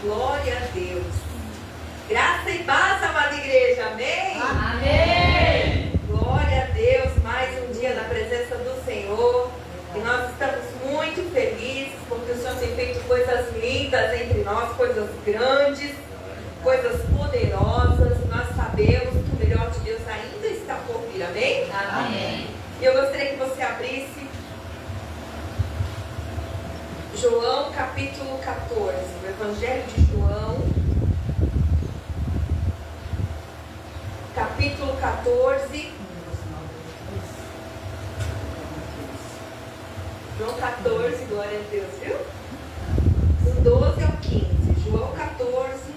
Glória a Deus. Graça e paz, amada igreja. Amém? Amém. Glória a Deus. Mais um dia na presença do Senhor. E nós estamos muito felizes porque o Senhor tem feito coisas lindas entre nós, coisas grandes, coisas poderosas. Nós sabemos que o melhor de Deus ainda está por vir. Amém? Amém. E eu gostaria que você abrisse João capítulo 14, o Evangelho de João, capítulo 14, João 14, glória a Deus, viu? Do 12 ao 15, João 14,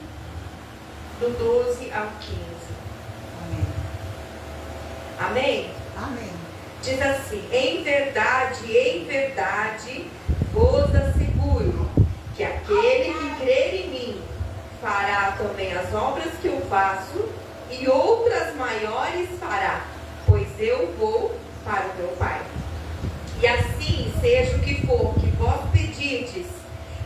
do 12 ao 15. Amém? Amém. Diz assim: em verdade, vos asseguro que aquele que crer em mim fará também as obras que eu faço, e outras maiores fará, pois eu vou para o meu Pai. E assim seja o que for que vós pedirdes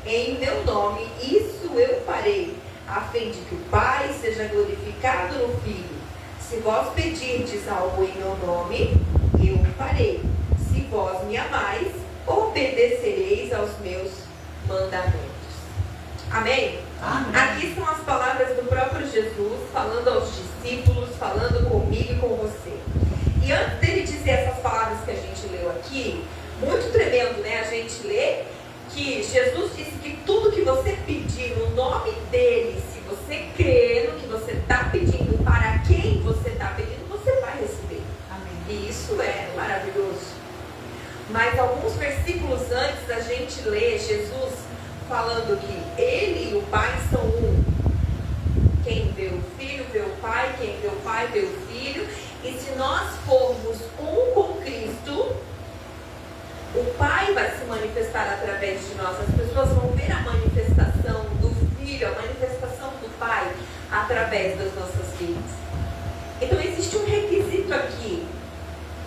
em meu nome, isso eu farei, a fim de que o Pai seja glorificado no Filho. Se vós pedirdes algo em meu nome, eu farei. Se vós me amais, obedecereis aos meus mandamentos. Amém? Amém. Aqui são as palavras do próprio Jesus, falando aos discípulos, falando comigo e com você. E antes dele dizer essas palavras que a gente leu aqui, muito tremendo, né? A gente lê que Jesus disse que tudo que você pedir no nome dele, se você crer no que você está pedindo, para quem você está pedindo, você vai receber. Amém. E isso é maravilhoso. Mas alguns versículos antes a gente lê Jesus falando que ele e o Pai são um. Quem vê o Filho vê o Pai, quem vê o Pai vê o Filho. E se nós formos um com Cristo, o Pai vai se manifestar através de nós. As pessoas vão ver a manifestação do Filho, a manifestação do Pai através das nossas vidas. Então existe um requisito aqui.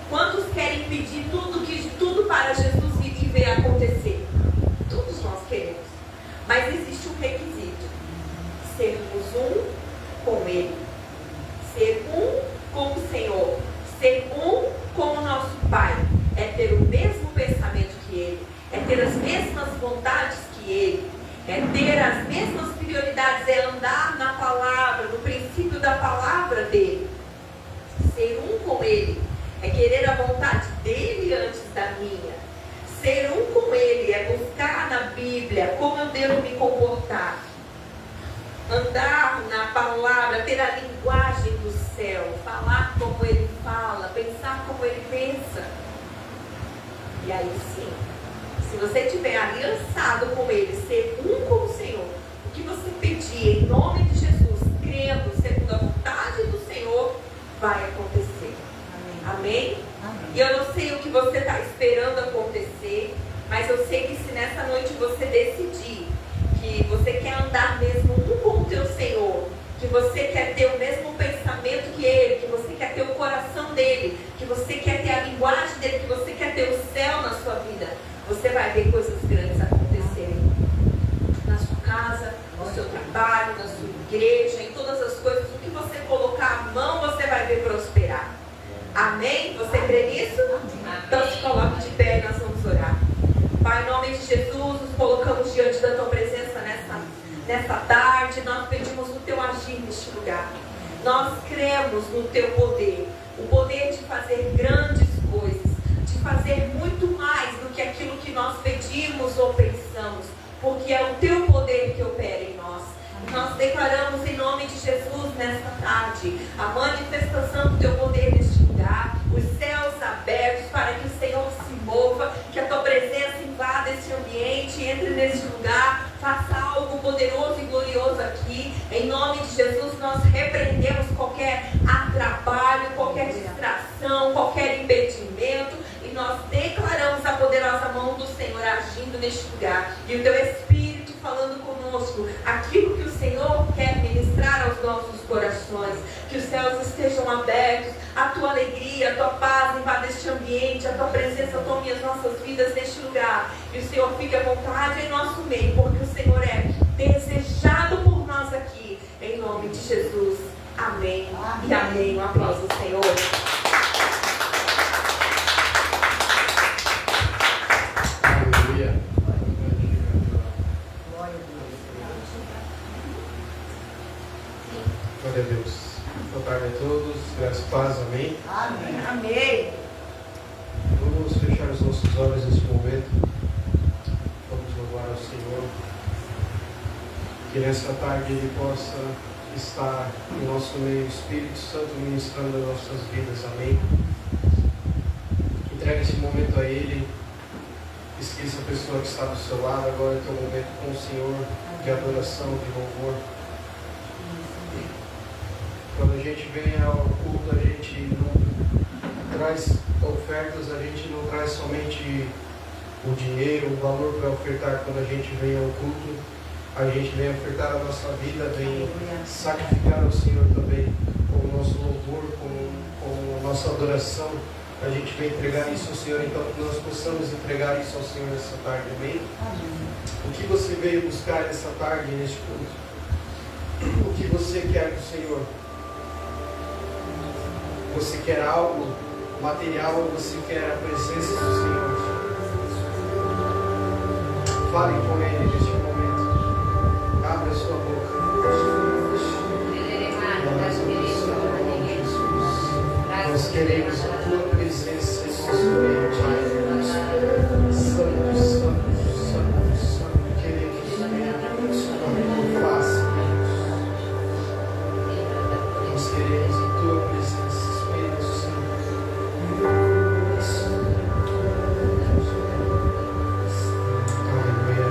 Quantos querem pedir tudo para Jesus e ver acontecer? Todos nós queremos. Mas existe um requisito: sermos um com Ele, ser um com o Senhor, ser um com o nosso Pai. É ter o mesmo pensamento que Ele, é ter as mesmas vontades que Ele, é ter as mesmas prioridades, é andar na palavra, no princípio da palavra dele. Ser um com Ele é querer a vontade dele antes da minha. Ser um com Ele é buscar na Bíblia como eu devo me comportar. Andar na palavra, ter a linguagem do céu, falar como Ele fala, pensar como Ele pensa. E aí sim, se você estiver aliançado com Ele, ser um com o Senhor, o que você pedir em nome de Jesus, crendo, segundo a vontade do Senhor, vai acontecer. Amém? Amém. E eu não sei o que você está esperando acontecer, mas eu sei que se nessa noite você decidir que você quer andar mesmo um com o teu Senhor, que você quer ter o mesmo pensamento que Ele, que você quer ter o coração dEle, que você quer ter a linguagem dEle, que você quer ter o céu na sua vida, você vai ver coisas grandes acontecerem na sua casa, no seu trabalho, na sua igreja, em todas as coisas. O que você colocar a mão, você vai ver prosperar. Amém? Você crê nisso? Então se coloque de pé e nós vamos orar. Pai, em nome de Jesus, nos colocamos diante da Tua presença nessa tarde. Nós pedimos o Teu agir neste lugar. Nós cremos no Teu poder. O poder de fazer grandes coisas, de fazer muito mais do que aquilo que nós pedimos ou pensamos, porque é o Teu poder que opera em nós. Nós declaramos em nome de Jesus nesta tarde a manifestação do Teu poder neste lugar, os céus abertos para que o Senhor se mova, que a Tua presença invada esse ambiente, entre neste lugar, faça algo poderoso e glorioso aqui. Em nome de Jesus nós repreendemos qualquer atrapalho, qualquer distração, qualquer impedimento, e nós declaramos a poderosa mão do Senhor agindo neste lugar, e o Teu Espírito falando conosco aquilo que o Senhor quer ministrar aos nossos corações, que os céus estejam abertos, a Tua alegria, a Tua paz invada este ambiente, a Tua presença tome as nossas vidas neste lugar, e o Senhor fique à vontade em nosso meio, porque o Senhor é desejado e amém. Um aplauso ao Senhor. Aleluia. Glória a Deus. Boa tarde a todos. Graças e paz. Amém. Amém. Amém. Vamos fechar os nossos olhos nesse momento. Vamos louvar ao Senhor. Que nessa tarde Ele possa estar em nosso meio, Espírito Santo ministrando as nossas vidas. Amém. Entregue esse momento a Ele. Esqueça a pessoa que está do seu lado. Agora é o teu momento com o Senhor de adoração, de louvor. Quando a gente vem ao culto, a gente não traz ofertas, a gente não traz somente o dinheiro, o valor para ofertar. Quando a gente vem ao culto, a gente vem ofertar a nossa vida, vem sacrificar ao Senhor também, com o nosso louvor, com a nossa adoração. A gente vem entregar isso ao Senhor, então que nós possamos entregar isso ao Senhor nessa tarde, amém? O que você veio buscar nessa tarde, neste culto? O que você quer do Senhor? Você quer algo material ou você quer a presença do Senhor? Fale com Ele neste momento. Abra a sua boca. Nós queremos a Tua presença em nosso meio, Pai. Santo, Santo, Santo, Santo. Queremos a Tua face, Deus. Nós queremos a Tua presença, Espírito Santo. Aleluia.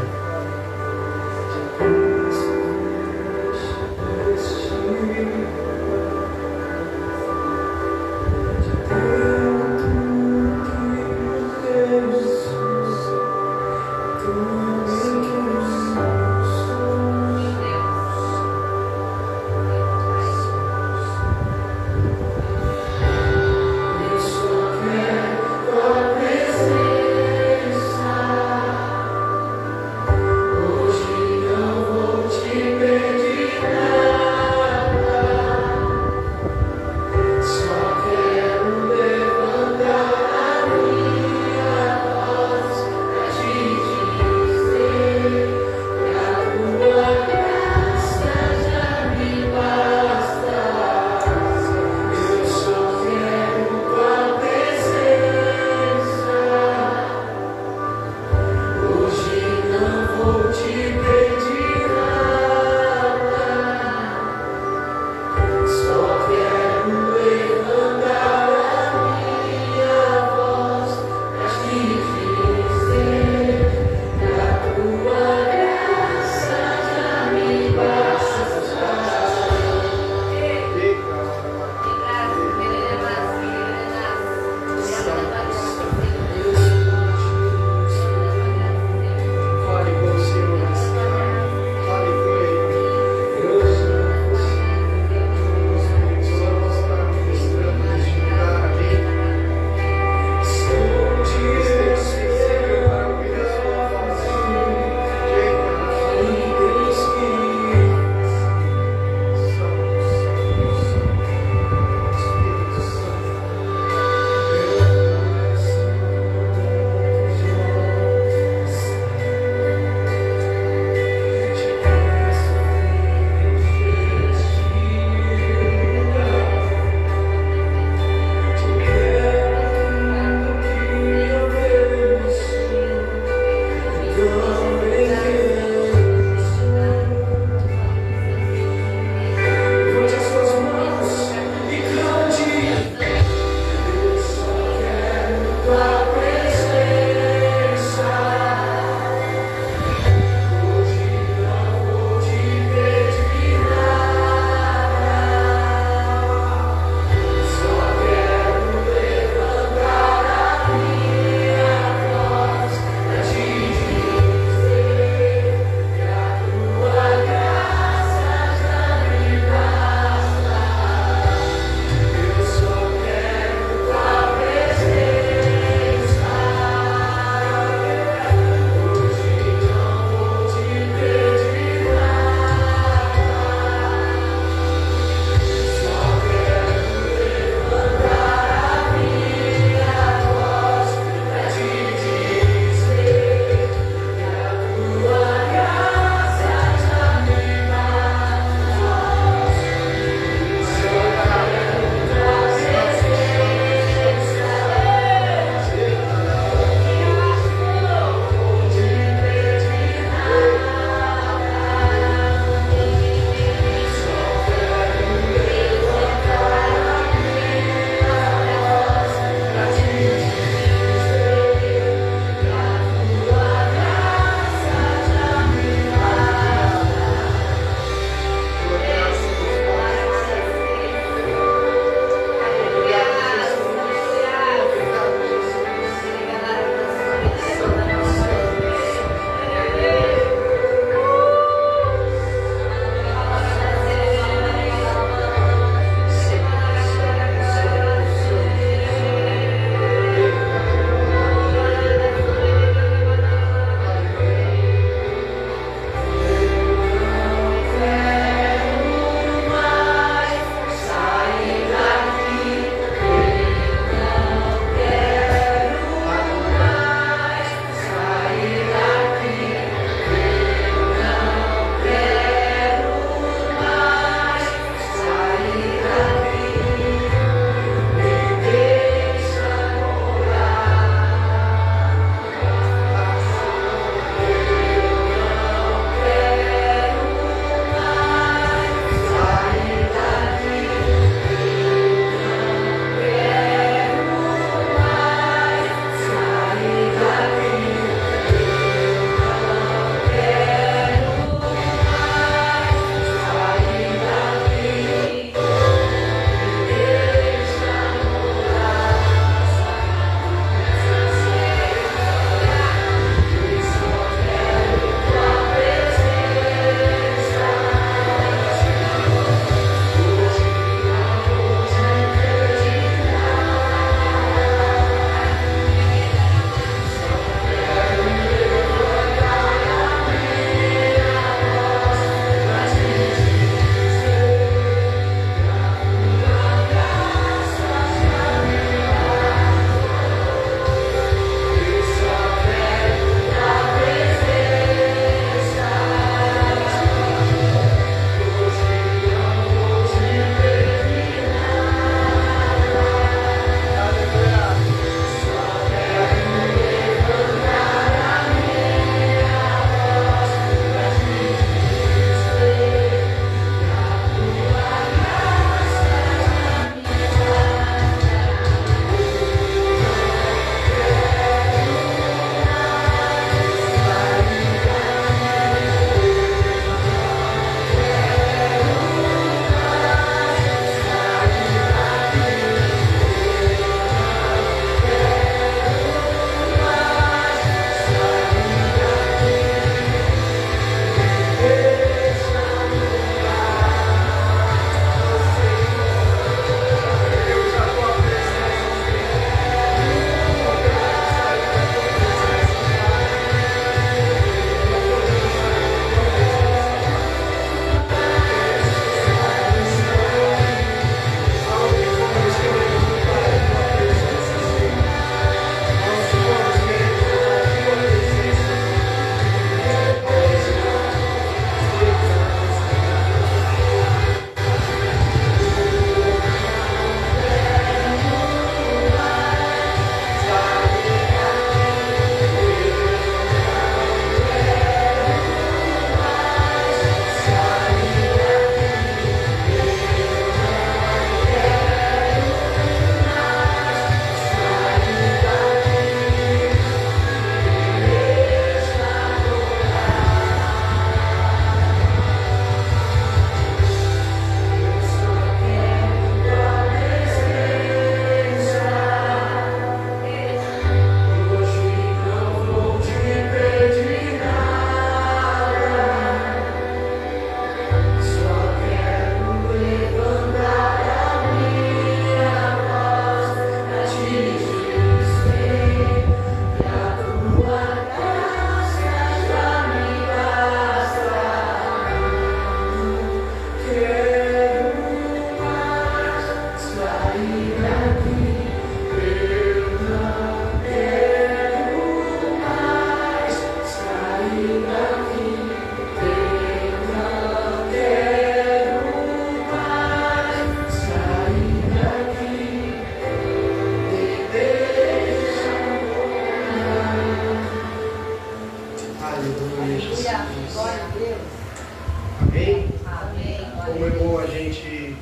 Como é bom a gente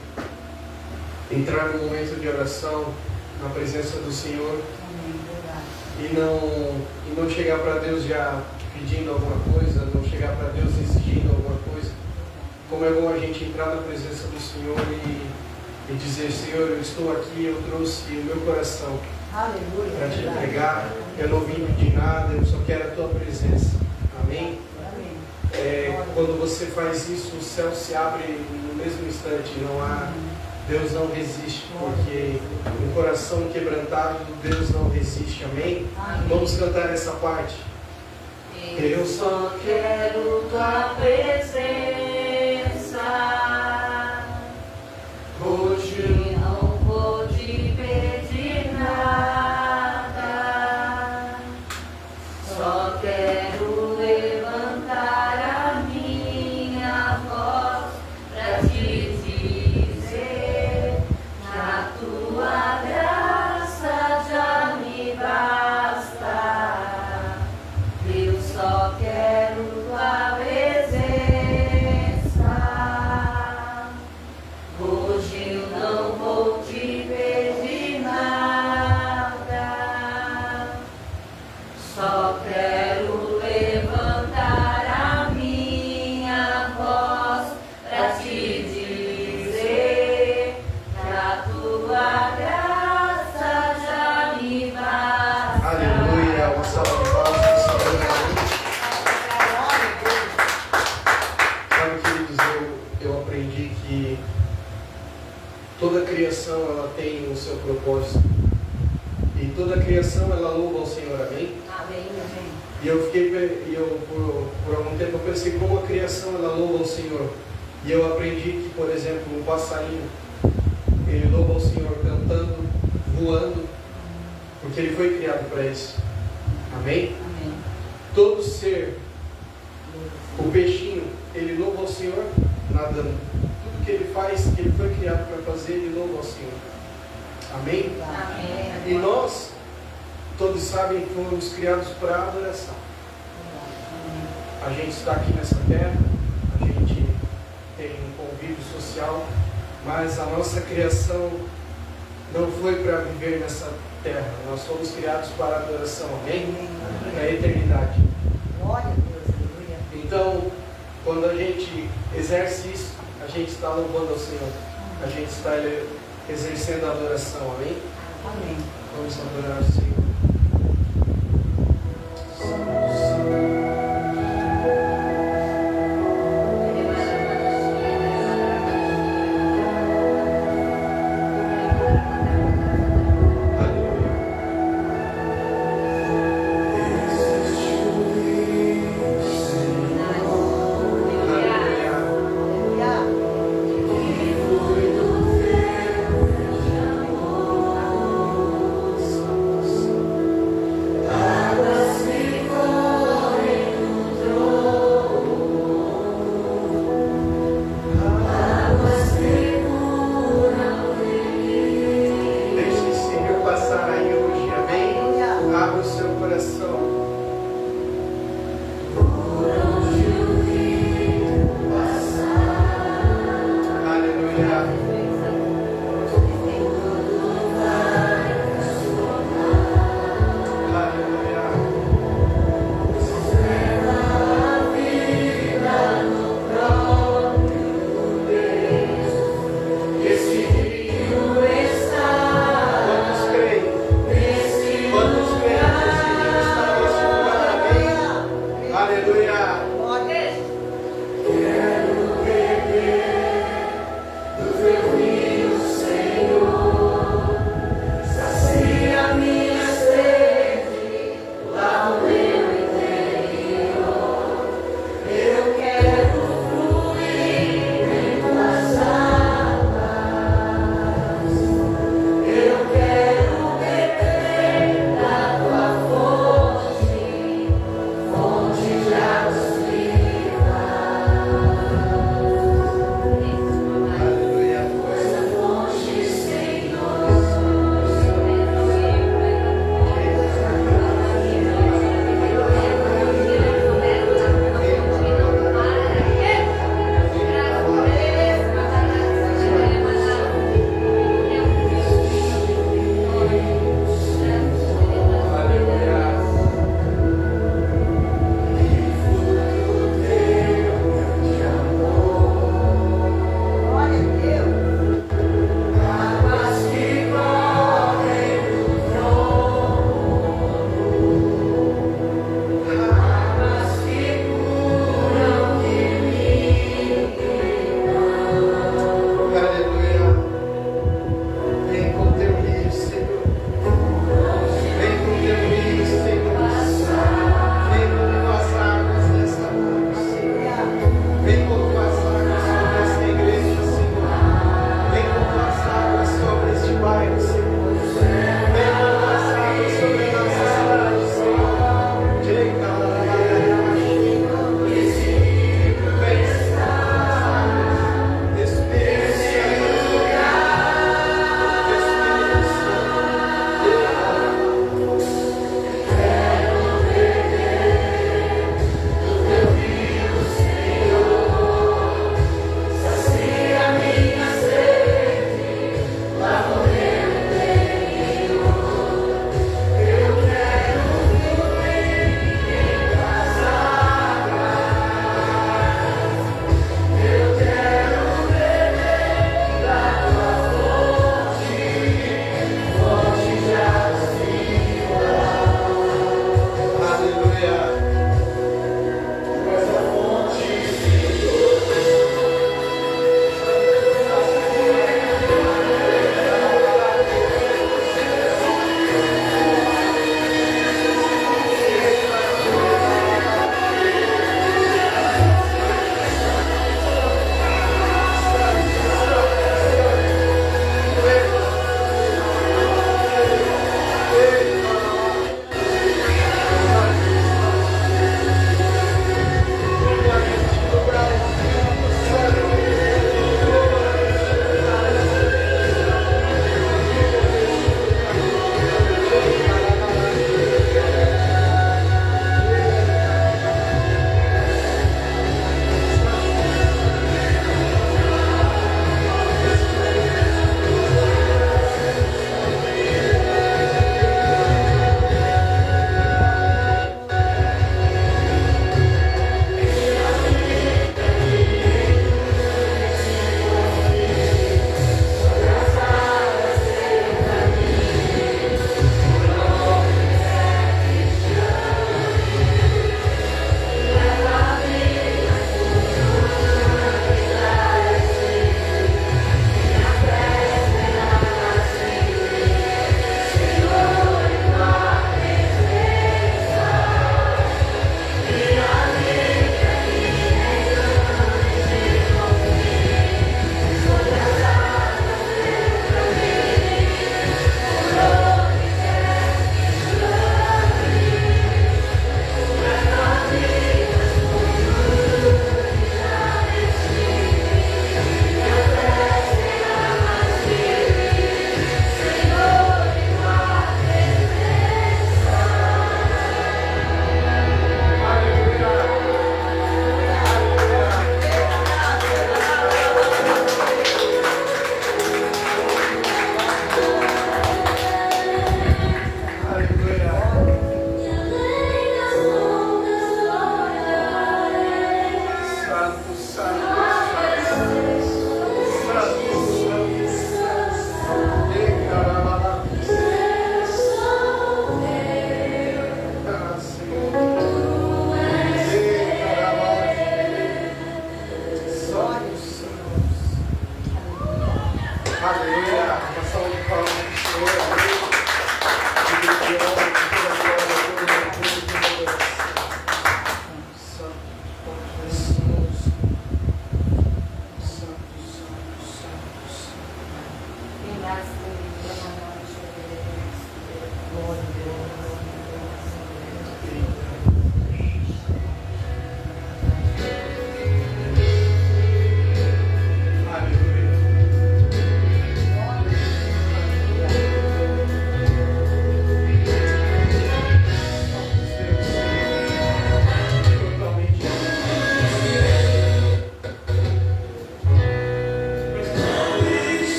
entrar no momento de oração, na presença do Senhor, e não chegar para Deus já pedindo alguma coisa, não chegar para Deus exigindo alguma coisa. Como é bom a gente entrar na presença do Senhor e dizer: Senhor, eu estou aqui, eu trouxe o meu coração para te entregar, eu não vim pedir nada, eu só quero a tua presença. Amém? Quando você faz isso, o céu se abre no mesmo instante, Deus não resiste, porque um coração quebrantado, Deus não resiste. Amém? Vamos cantar essa parte. Eu só quero tua presença. Hoje não vou te pedir nada. Só quero levantar a minha voz pra te dizer que a tua graça já me basta. Eu só quero tua presença. Hoje eu não vou te pedir nada. Só quero levantar a minha voz pra te dizer que a tua graça já me basta. Aleluia, uma salva de palmas para o Senhor. Sabe, queridos, eu aprendi que toda criação ela tem o seu propósito. E toda criação ela louva ao Senhor. Amém? Amém, amém. E por algum tempo eu pensei como a criação ela louva ao Senhor. E eu aprendi que, por exemplo, um passarinho, ele louva ao Senhor cantando, voando, porque ele foi criado para isso. Amém? Amém. Todo ser, o peixinho, ele louva ao Senhor nadando. Tudo que ele faz, que ele foi criado para fazer, ele louva ao Senhor. Amém? Amém. E nós, todos sabem que fomos criados para adoração. A gente está aqui nessa terra, a gente tem um convívio social, mas a nossa criação não foi para viver nessa terra. Nós fomos criados para adoração. Amém? Na eternidade. Glória a Deus, aleluia. Então, quando a gente exerce isso, a gente está louvando ao Senhor. A gente está exercendo a adoração. Amém? Amém. Vamos adorar o Senhor. Aleluia.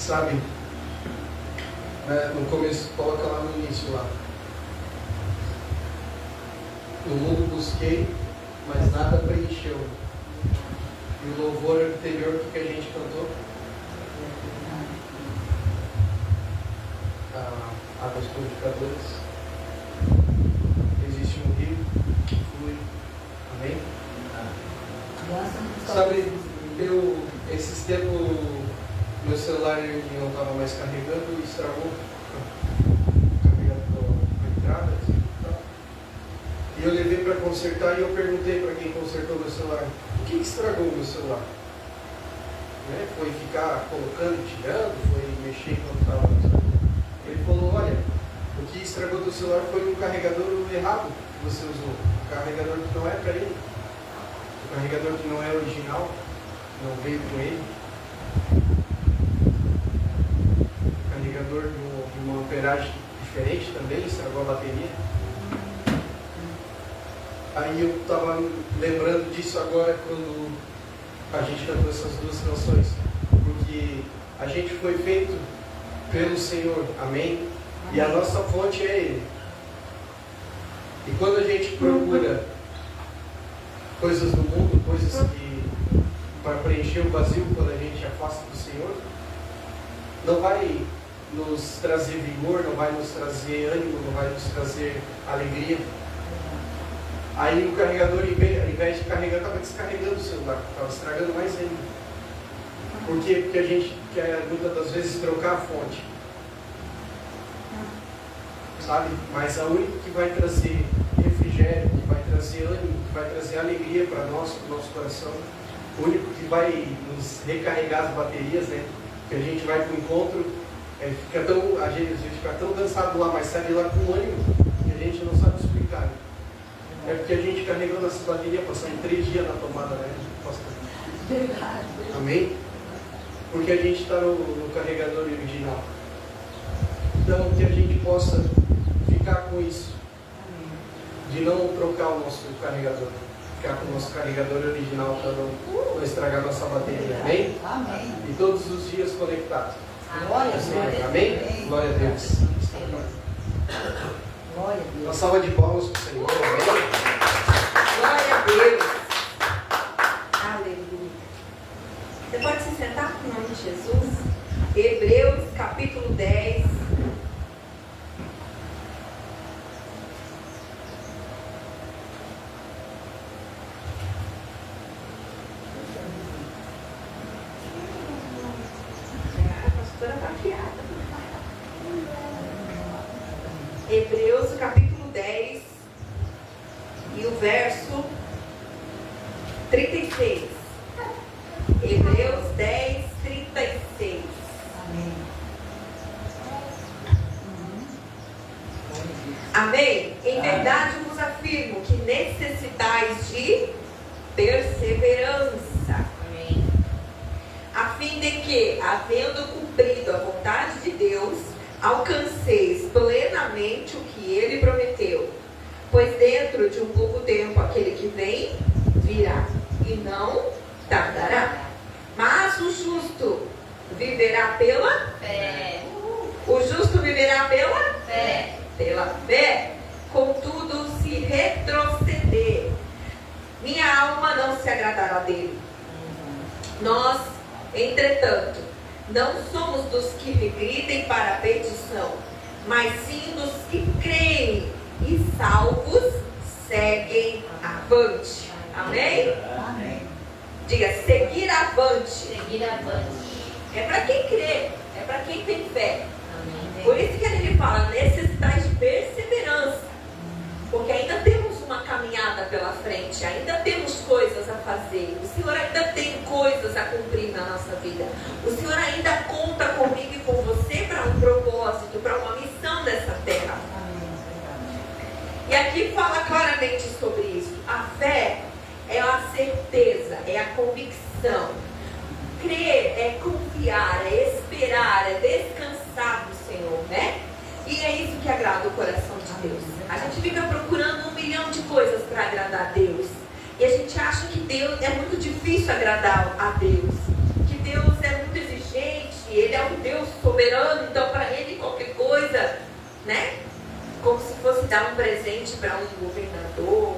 sabe? No começo, coloca lá no início lá. No mundo busquei, mas nada preencheu. E o louvor anterior que a gente cantou, águas purificadoras. Existe um rio que flui. Amém? Sabe, esses tempos meu celular não estava mais carregando e estragou a entrada e tal. E eu levei para consertar e eu perguntei para quem consertou meu celular: o que estragou o meu celular? né? Foi ficar colocando e tirando, foi mexer enquanto estava. Ele falou, olha, o que estragou do celular foi o carregador errado que você usou. O carregador que não é para ele. O carregador que não é original, não veio com ele. O carregador de uma amperagem diferente também, estragou a bateria. Aí eu estava lembrando disso agora quando a gente cantou essas duas canções. Porque a gente foi feito pelo Senhor, amém? E a nossa fonte é Ele. E quando a gente procura coisas do mundo, coisas que para preencher o vazio quando a gente afasta do Senhor, não vai nos trazer vigor, não vai nos trazer ânimo, não vai nos trazer alegria. Aí o carregador, ao invés de carregar, estava descarregando o celular, estava estragando mais ainda. Por quê? Porque a gente quer muitas das vezes trocar a fonte. Sabe? Mas a única que vai trazer refrigério, que vai trazer ânimo, que vai trazer alegria para nós, para o nosso coração, o único que vai nos recarregar as baterias, né? Que a gente vai para o encontro, a gente fica tão cansado lá, mas sai de lá com ânimo, que a gente não sabe explicar. Né? É porque a gente carregou nossa bateria, passando 3 dias na tomada, né? Verdade. Amém? Porque a gente está no carregador original. Então, que a gente possa ficar com isso. De não trocar o nosso carregador. Ficar com o nosso carregador original para não estragar nossa bateria. Amém? Amém. E todos os dias conectados. Glória a Deus. Amém? Glória a Deus. Glória a Deus. Uma salva de palmas para o Senhor. Amém? Glória a Deus. Aleluia. Você pode se sentar no nome de Jesus? Hebreus capítulo 10. A pastora está afiada. Hebreus capítulo 10 e o verso 36. Hebreus 10, 36. Amém. Amém? Em verdade vos afirmo que necessitais de perseverança. Amém. A fim de que, havendo cumprido a vontade de Deus, alcanceis plenamente o que Ele prometeu. Pois dentro de um pouco tempo aquele que vem, virá, e não tardará. Mas o justo viverá pela Fé. O justo viverá pela Fé. Pela fé. Contudo, se retroceder, minha alma não se agradará dele. Nós, entretanto, não somos dos que regridem para a perdição, mas sim dos que creem e salvos seguem avante. Amém? Amém. Diga, seguir avante. Seguir avante. É para quem crê, é para quem tem fé. Amém. Por isso que ele fala, necessitais de perseverança. Porque ainda temos uma caminhada pela frente, ainda temos coisas a fazer. O Senhor ainda tem coisas a cumprir na nossa vida. O Senhor ainda conta comigo e com você para um propósito, para uma missão dessa terra. E aqui fala claramente sobre isso. A fé é a certeza, é a convicção. Crer é confiar, é esperar, é descansar no Senhor, né? E é isso que agrada o coração de Deus. A gente fica procurando 1 milhão de coisas para agradar a Deus. E a gente acha que Deus é muito difícil agradar a Deus. Que Deus é muito exigente, Ele é um Deus soberano, então para Ele qualquer coisa, né? Como se fosse dar um presente para um governador,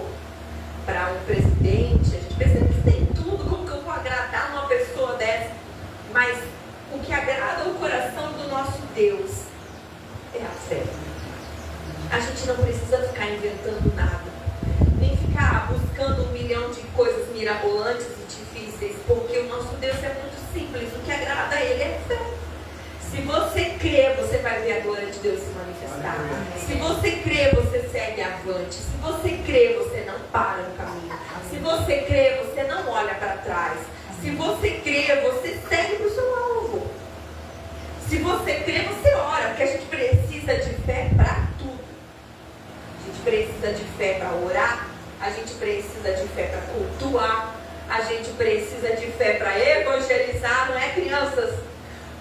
para um presidente. A gente pensa que tem tudo, como que eu vou agradar uma pessoa dessa? Mas o que agrada o coração do nosso Deus é a fé. A gente não precisa ficar inventando nada, nem ficar buscando 1 milhão de coisas mirabolantes e difíceis, porque o nosso Deus é muito simples. O que agrada a Ele é fé. Se você crê, você vai ver a glória de Deus se manifestar. Se você crê, você segue avante. Se você crê, você não para no caminho. Se você crê, você não olha para trás. Se você crê, você segue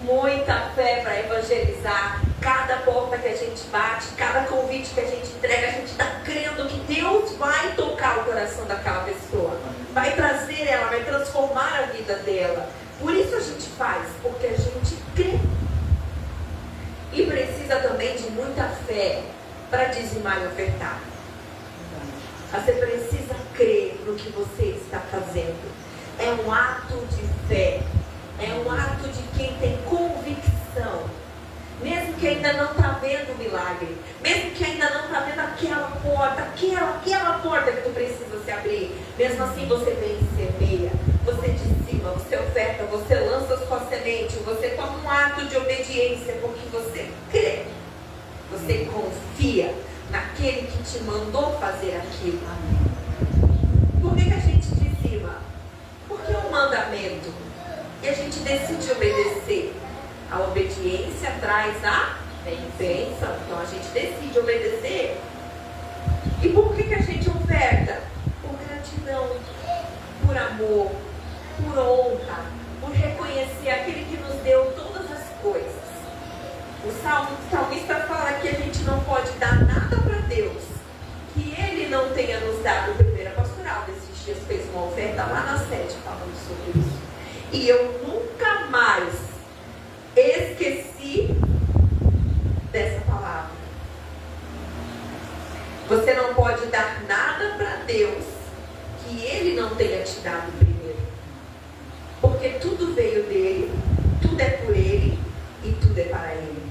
muita fé para evangelizar. Cada porta que a gente bate, cada convite que a gente entrega, a gente está crendo que Deus vai tocar o coração daquela pessoa, vai trazer ela, vai transformar a vida dela. Por isso a gente faz, porque a gente crê. E precisa também de muita fé para dizimar e ofertar. Você precisa crer no que você está fazendo. É um ato de fé. É um ato de quem tem convicção. Mesmo que ainda não está vendo o milagre. Mesmo que ainda não está vendo aquela porta que tu precisa se abrir. Mesmo assim você vem e semeia. Você dizima, você oferta, você lança sua semente. Você toma um ato de obediência porque você crê. Você confia naquele que te mandou fazer aquilo. Por que a gente dizima? Porque é um mandamento. E a gente decide obedecer. A obediência traz a bênção. Então a gente decide obedecer. E por que a gente oferta? Por gratidão, por amor, por honra, por reconhecer aquele que nos deu todas as coisas. O salmista fala que a gente não pode dar nada para Deus que Ele não tenha nos dado. A primeira pastoral desses dias fez uma oferta lá na sede falando sobre isso. E eu nunca mais esqueci dessa palavra. Você não pode dar nada para Deus que Ele não tenha te dado primeiro. Porque tudo veio dEle, tudo é por Ele e tudo é para Ele.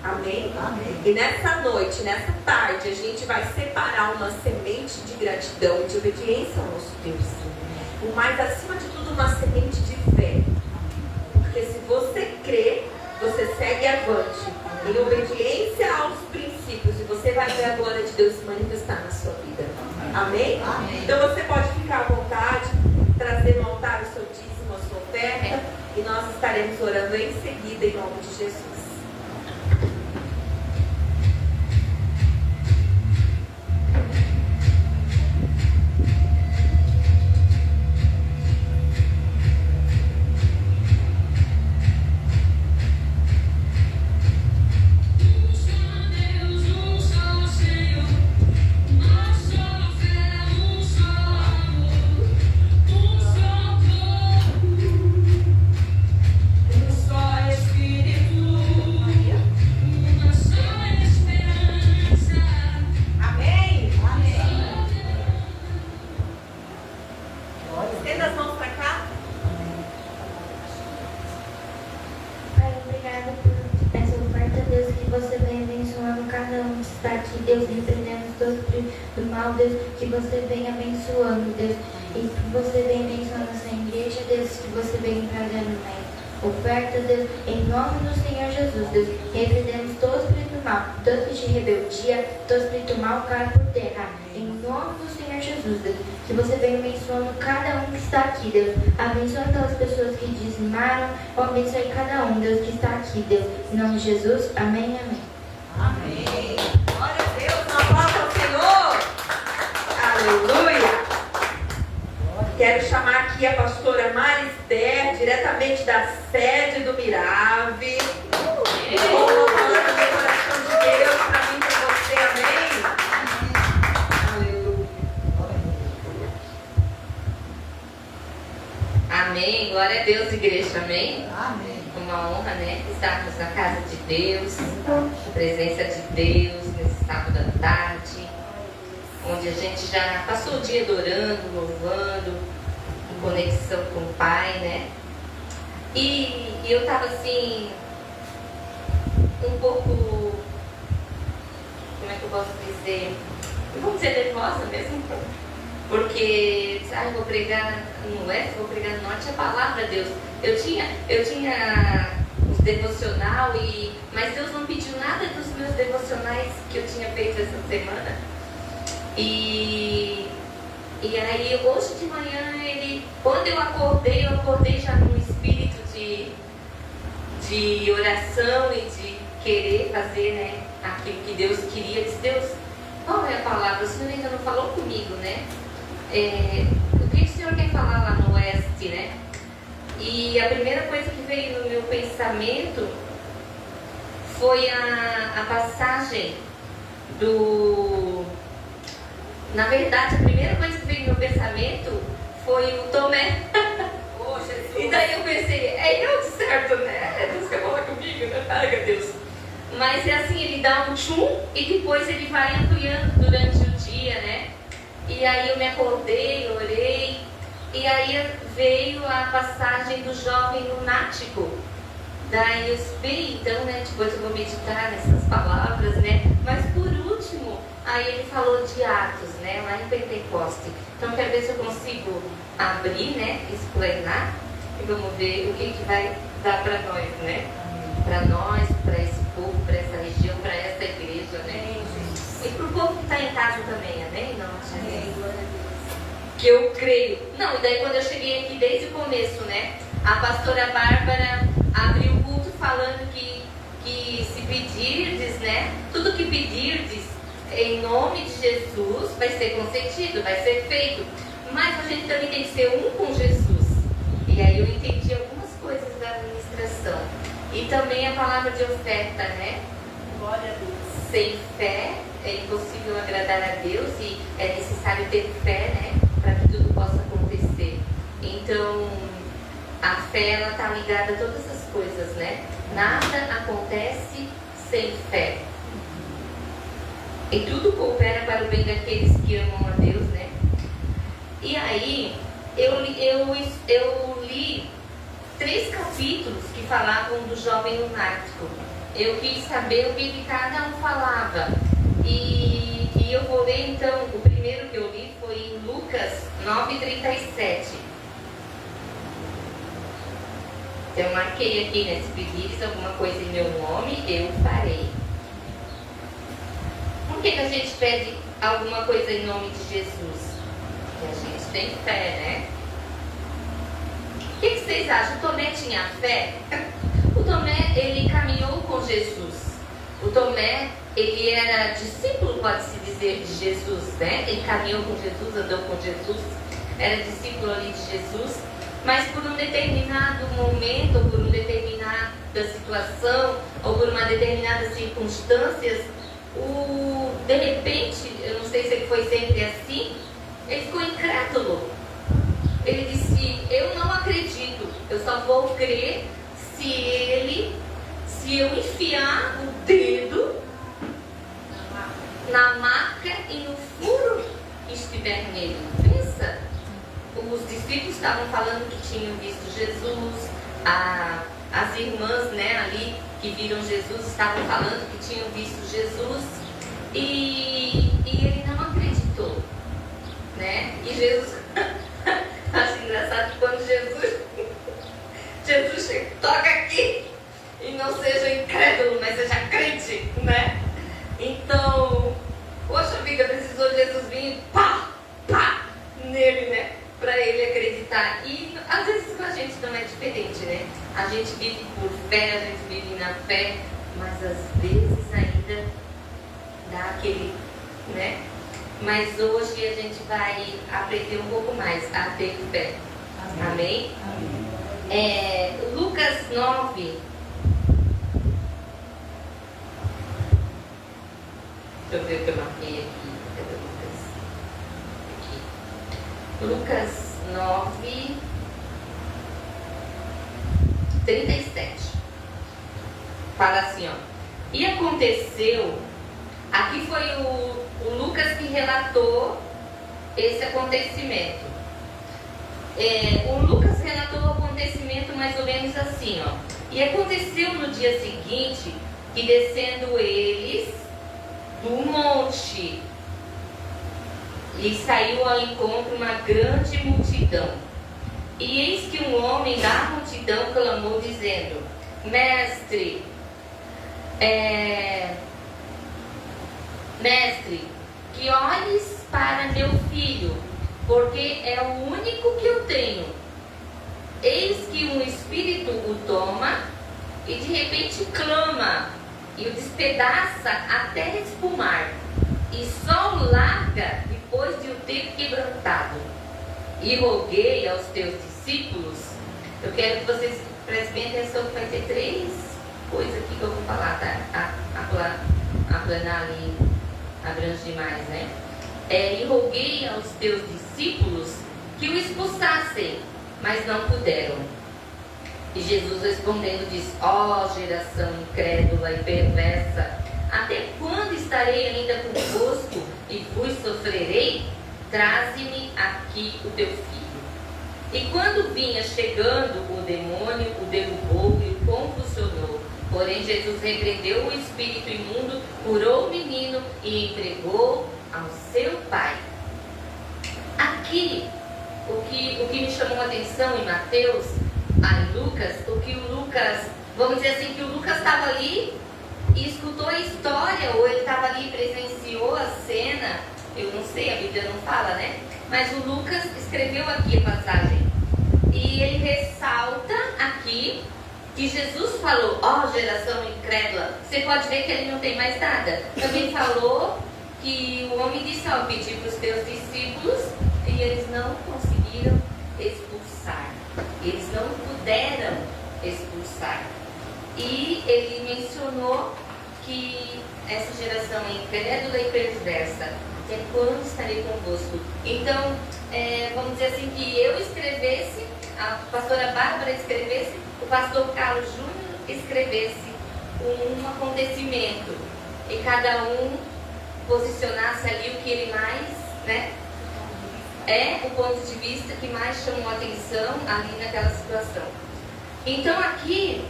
Amém? Amém? E nessa noite, nessa tarde, a gente vai separar uma semente de gratidão e de obediência ao nosso Deus. Mas acima de tudo, uma semente de fé. Porque se você crê, você segue avante em obediência aos princípios e você vai ver a glória de Deus se manifestar na sua vida. Amém? Amém. Então você pode ficar à vontade, trazer no altar o seu dízimo, a sua oferta, e nós estaremos orando em seguida em nome de Jesus. Que você venha abençoando, Deus, e que você venha abençoando essa igreja, Deus, que você venha trazendo mais oferta, Deus, em nome do Senhor Jesus, Deus, repreendemos todo espírito mal, todo espírito de rebeldia, todo espírito mal cai por terra, em nome do Senhor Jesus, Deus, que você venha abençoando cada um que está aqui, Deus, abençoa aquelas pessoas que dizimaram, abençoe cada um, Deus, que está aqui, Deus, em nome de Jesus, amém, amém. Amém. Glória a Deus, uma palavra ao Senhor. Aleluia! Quero chamar aqui a pastora Marister, diretamente da sede do Mirave. Vou colocando no coração de Deus para mim, para você, amém? Aleluia! Amém, glória a Deus, igreja, amém? Amém. Uma honra, né? Estarmos na casa de Deus, na presença de Deus, nesse sábado à tarde, onde a gente já passou o dia adorando, louvando, em conexão com o Pai, né? E eu estava assim, um pouco, como é que eu posso dizer? Vamos dizer nervosa mesmo, porque eu vou pregar no oeste, vou pregar no norte, a palavra de Deus. Eu tinha os devocional, mas Deus não pediu nada dos meus devocionais que eu tinha feito essa semana. E aí hoje de manhã, quando eu acordei já num espírito de oração e de querer fazer, né, aquilo que Deus queria. Eu disse, Deus, qual é a palavra? O Senhor ainda não falou comigo, né? O que o Senhor quer falar lá no oeste, né? E a primeira coisa que veio no meu pensamento foi a passagem do... Na verdade, a primeira coisa que veio no meu pensamento foi o Tomé. Oh, Jesus. E daí eu pensei, é eu de certo, né? Deus quer falar comigo, né? Ai, meu Deus. Mas é assim, ele dá um tchum e depois ele vai ampliando durante o dia, né? E aí eu me acordei, orei, e aí veio a passagem do jovem lunático. Daí eu esperei, então, né? Depois eu vou meditar nessas palavras, né? Mas por último, aí ele falou de Atos, né? Lá em Pentecoste. Então quero ver se eu consigo abrir, né? Explanar. E vamos ver o que vai dar para nós, né? Para nós, para esse povo, para essa região, para essa igreja, né? E para o povo que está em casa também, amém? Não, que eu creio. Não, e daí quando eu cheguei aqui desde o começo, né? A pastora Bárbara abriu o culto falando que se pedirdes, né? Tudo que pedirdes em nome de Jesus vai ser concedido, vai ser feito. Mas a gente também tem que ser um com Jesus. E aí eu entendi algumas coisas da administração. E também a palavra de oferta, né? Glória a Deus. Sem fé é impossível agradar a Deus e é necessário ter fé, né? Para que tudo possa acontecer. Então, a fé, ela está ligada a todas as coisas, né? Nada acontece sem fé. E tudo coopera para o bem daqueles que amam a Deus, né? E aí, eu li 3 capítulos que falavam do jovem lunático. Eu quis saber o que cada um falava. E eu vou ler então, o primeiro que eu li foi em Lucas 9:37. Eu marquei aqui, né? Se pedires alguma coisa em meu nome, eu farei. Por que a gente pede alguma coisa em nome de Jesus? Porque a gente tem fé, né? O que vocês acham? O Tomé tinha fé? O Tomé, ele caminhou com Jesus. O Tomé, ele era discípulo, pode-se dizer, de Jesus, né? Ele caminhou com Jesus, andou com Jesus, era discípulo ali de Jesus. Mas por um determinado momento, ou por uma determinada situação, ou por uma determinada circunstância, de repente, eu não sei se ele foi sempre assim, ele ficou incrédulo. Ele disse, eu não acredito, eu só vou crer se eu enfiar o dedo na marca e no furo que estiver nele. Pensa, os discípulos estavam falando que tinham visto Jesus, as irmãs, né, ali que viram Jesus estavam falando que tinham visto Jesus e ele não acreditou, né? E Jesus, acho engraçado que quando Jesus chega, toca aqui e não seja incrédulo, mas seja crente, né? Então, poxa vida, precisou Jesus vir pá nele, né? Para ele acreditar. E às vezes com a gente não é diferente, né? A gente vive por fé, a gente vive na fé, mas às vezes ainda dá aquele, né? Mas hoje a gente vai aprender um pouco mais a ter fé. Amém? Amém. Lucas 9. Deixa eu ver o que eu marquei aqui. Cadê Lucas? Aqui. Lucas 9, 37. Fala assim, ó. E aconteceu, aqui foi o Lucas que relatou esse acontecimento. O Lucas relatou o acontecimento mais ou menos assim, ó. E aconteceu no dia seguinte que descendo eles do monte, lhe saiu ao encontro uma grande multidão. E eis que um homem da multidão clamou, dizendo: Mestre, que olhes para meu filho, porque é o único que eu tenho. Eis que um espírito o toma e de repente clama e o despedaça até espumar, e só o larga depois de o ter quebrantado. E roguei aos teus discípulos Eu quero que vocês prestem bem atenção que vai ter 3 coisas aqui que eu vou falar, tá? Aplanar ali abrange demais, né? E roguei aos teus discípulos que o expulsassem, mas não puderam. E Jesus respondendo disse: ó geração incrédula e perversa, até quando estarei ainda convosco e vos sofrerei? Traze-me aqui o teu filho. E quando vinha chegando, o demônio o derrubou e o convulsionou. Porém Jesus repreendeu o espírito imundo, curou o menino e entregou ao seu pai. Aqui, o que me chamou a atenção em Mateus, em Lucas, vamos dizer assim, que o Lucas estava ali e escutou a história, ou ele estava ali e presenciou a cena, eu não sei, a Bíblia não fala, né? Mas o Lucas escreveu aqui a passagem. E ele ressalta aqui que Jesus falou: ó geração incrédula. Você pode ver que ele não tem mais nada. Também falou que o homem disse: ó, pedi para os teus discípulos, e eles não conseguiram expulsar. Eles não puderam expulsar. E ele mencionou que essa geração é incrédula e perversa. Até quando estarei convosco? Então, vamos dizer assim, que eu escrevesse, a pastora Bárbara escrevesse, o pastor Carlos Júnior escrevesse um acontecimento e cada um posicionasse ali o que ele mais, né? O ponto de vista que mais chamou a atenção ali naquela situação. Então aqui,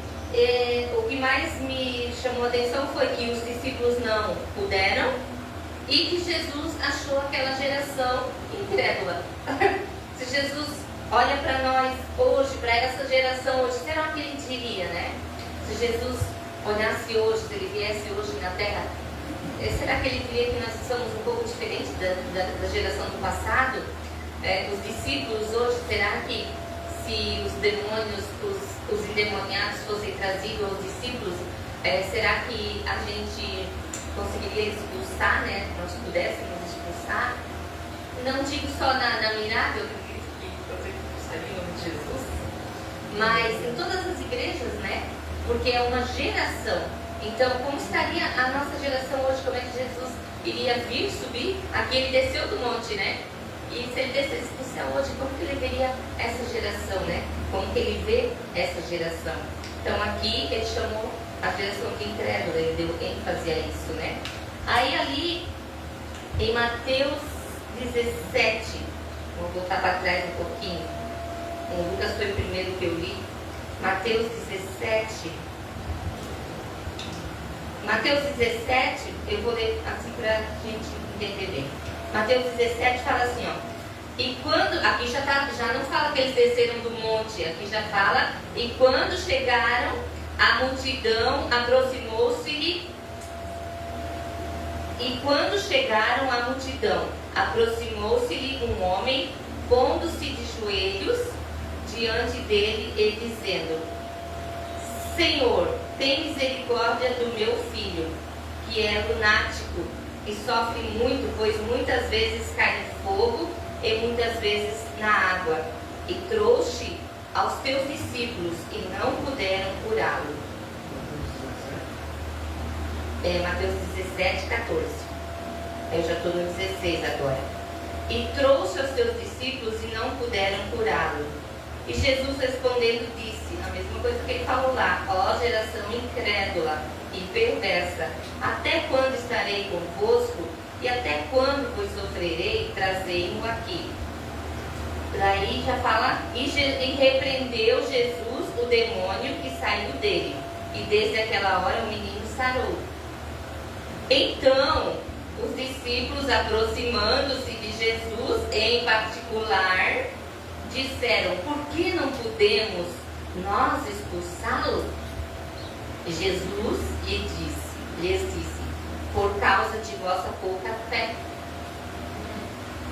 o que mais me chamou a atenção foi que os discípulos não puderam e que Jesus achou aquela geração incrédula. Se Jesus olha para nós hoje, para essa geração hoje, será que ele diria, né? Se Jesus olhasse hoje, se ele viesse hoje na Terra, será que ele diria que nós somos um pouco diferentes da geração do passado? Os discípulos hoje, será que se os demônios, os endemoniados fossem trazidos aos discípulos, será que a gente conseguiria expulsar, né? Nós pudéssemos expulsar? Não digo só na mirada, eu acredito que você expulsaria em nome de Jesus, mas em todas as igrejas, né? Porque é uma geração. Então, como estaria a nossa geração hoje? Como é que Jesus iria vir, subir? Aqui ele desceu do monte, né? E se ele descesse do céu hoje, como que ele veria essa geração, né? Como que ele vê essa geração? Então aqui ele chamou a geração de incrédula, ele deu ênfase a isso, né? Aí ali, em Mateus 17, vou voltar para trás um pouquinho. O Lucas foi o primeiro que eu li. Mateus 17. Mateus 17, eu vou ler assim para a gente entender bem. Mateus 17 fala assim, ó. E quando, aqui já não fala que eles desceram do monte, aqui já fala, e quando chegaram, a multidão aproximou-se-lhe. E quando chegaram à multidão, aproximou-se-lhe um homem, pondo-se de joelhos diante dele e dizendo: Senhor, tem misericórdia do meu filho, que é lunático e sofre muito, pois muitas vezes cai no fogo e muitas vezes na água. E trouxe aos teus discípulos e não puderam curá-lo. Mateus 17, 14. Eu já estou no 16 agora. E trouxe aos teus discípulos e não puderam curá-lo. E Jesus respondendo disse, a mesma coisa que ele falou lá: ó geração incrédula e perversa, até quando estarei convosco e até quando vos sofrerei? Trazei-mo aqui. Daí já fala, e repreendeu Jesus o demônio que saiu dele, e desde aquela hora o menino sarou. Então os discípulos, aproximando-se de Jesus em particular, disseram: por que não podemos nós expulsá-lo? Jesus lhes disse: por causa de vossa pouca fé.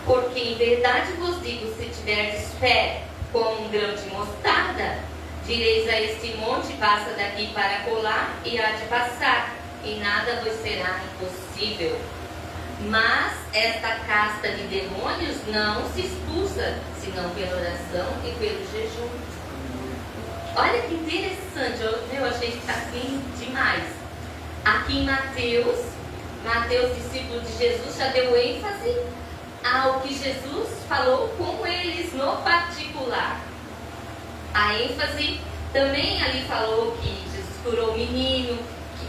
Porque em verdade vos digo, se tiverdes fé como um grão de mostarda, direis a este monte: passa daqui para colar, e há de passar, e nada vos será impossível. Mas esta casta de demônios não se expulsa, senão pela oração e pelo jejum. Olha que interessante, eu achei isso assim demais. Aqui em Mateus, discípulo de Jesus, já deu ênfase ao que Jesus falou com eles no particular. A ênfase também ali falou que Jesus curou o menino.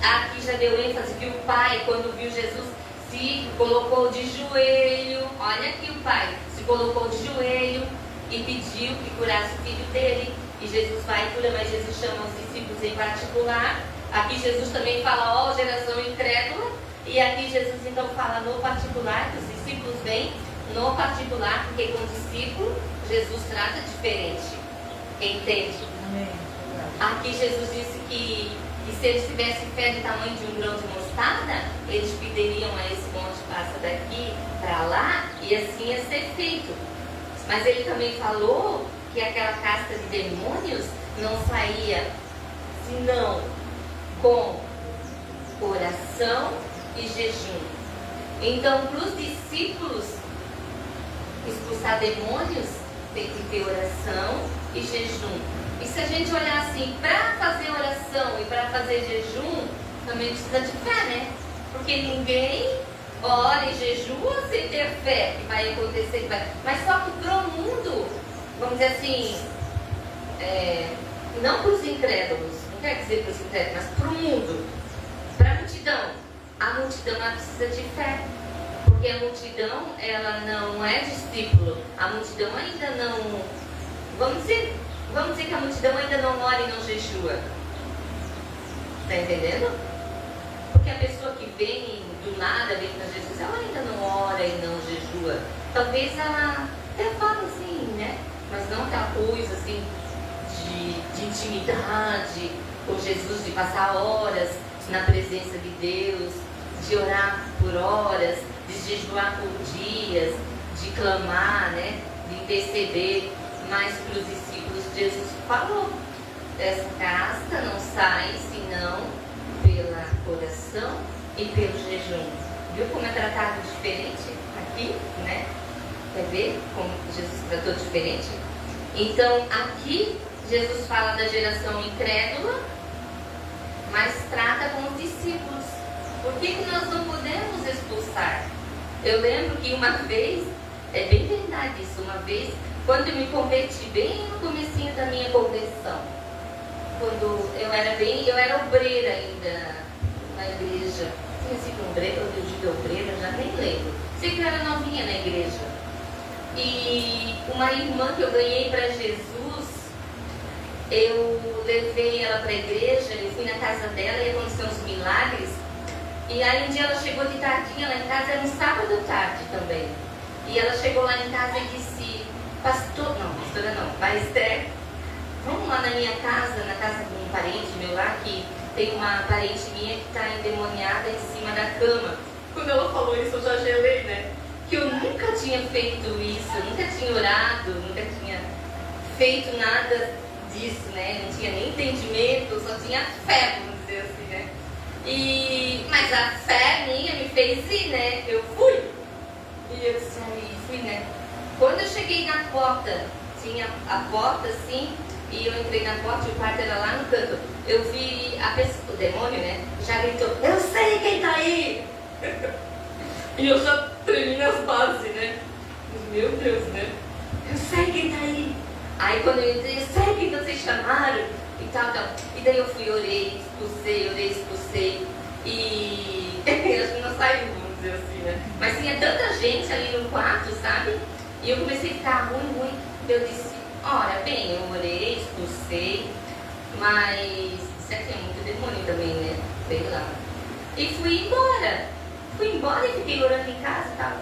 Aqui já deu ênfase que o pai, quando viu Jesus, se colocou de joelho. Olha aqui, o pai se colocou de joelho e pediu que curasse o filho dele. E Jesus vai e cura, mas Jesus chama os discípulos em particular. Aqui Jesus também fala, ó, geração incrédula. E aqui Jesus então fala no particular, que os discípulos vêm no particular, porque com o discípulo Jesus trata diferente. Entende? Aqui Jesus disse que se eles tivessem fé do tamanho de um grão de mostarda, eles pediriam a esse monte, passa daqui para lá, e assim ia ser feito. Mas ele também falou que aquela casta de demônios não saía senão com oração e jejum. Então, para os discípulos expulsar demônios, tem que ter oração e jejum. E se a gente olhar assim, para fazer oração e para fazer jejum, também precisa de fé, né? Porque ninguém ora e jejua sem ter fé que vai acontecer. Mas só que para o mundo, vamos dizer assim, não para os incrédulos, não quer dizer para os incrédulos, mas para o mundo, para a multidão ela precisa de fé. Porque a multidão, ela não é discípulo. A multidão ainda não... Vamos dizer que a multidão ainda não ora e não jejua. Está entendendo? Porque a pessoa que vem do nada, vem para Jesus, ela ainda não ora e não jejua. Talvez ela até fala assim, né? Mas não aquela coisa assim de intimidade com Jesus, de passar horas na presença de Deus, de orar por horas, de jejuar por dias, de clamar, né? De interceder. Mas para os discípulos, Jesus falou: essa casta não sai senão pela oração e pelo jejum. Viu como é tratado diferente aqui, né? Quer ver como Jesus tratou diferente? Então, aqui, Jesus fala da geração incrédula, mas trata com os discípulos. Por que nós não podemos expulsar? Eu lembro que uma vez, é bem verdade isso, uma vez, quando eu me converti, bem no comecinho da minha conversão, quando eu era obreira ainda na igreja. Tinha sido obreira, eu digo obreira, já nem lembro. Sei que eu era novinha na igreja. E uma irmã que eu ganhei para Jesus, eu levei ela para a igreja, eu fui na casa dela e aconteceu uns milagres. E aí um dia ela chegou de tardinha lá em casa, era um sábado à tarde também. E ela chegou lá em casa e disse: pastora não, mas Esther, vamos lá na minha casa, na casa de um parente meu lá, que tem uma parente minha que está endemoniada em cima da cama. Quando ela falou isso, eu já gelei, né? Que eu nunca tinha feito isso, eu nunca tinha orado, nunca tinha feito nada disso, né? Não tinha nem entendimento, só tinha fé, vamos dizer assim, né? Mas a fé minha me fez ir, né? Eu fui. E eu disse, fui, né? Quando eu cheguei na porta, tinha a porta assim, e eu entrei na porta e o quarto era lá no canto. Eu vi a pessoa, o demônio, né? Já gritou: eu sei quem tá aí! E eu já tremi nas bases, né? Meu Deus, né? Eu sei quem tá aí! Aí quando eu entrei, eu sei quem vocês chamaram! E tal. E daí eu fui, orei, expulsei. E acho que não saiu, vamos dizer assim, né? Mas tinha tanta gente ali no quarto, sabe? E eu comecei a ficar ruim. Eu disse: ora bem, eu orei, expulsei, mas isso aqui é muito demônio também, né? Sei lá. E fui embora e fiquei orando em casa e tal.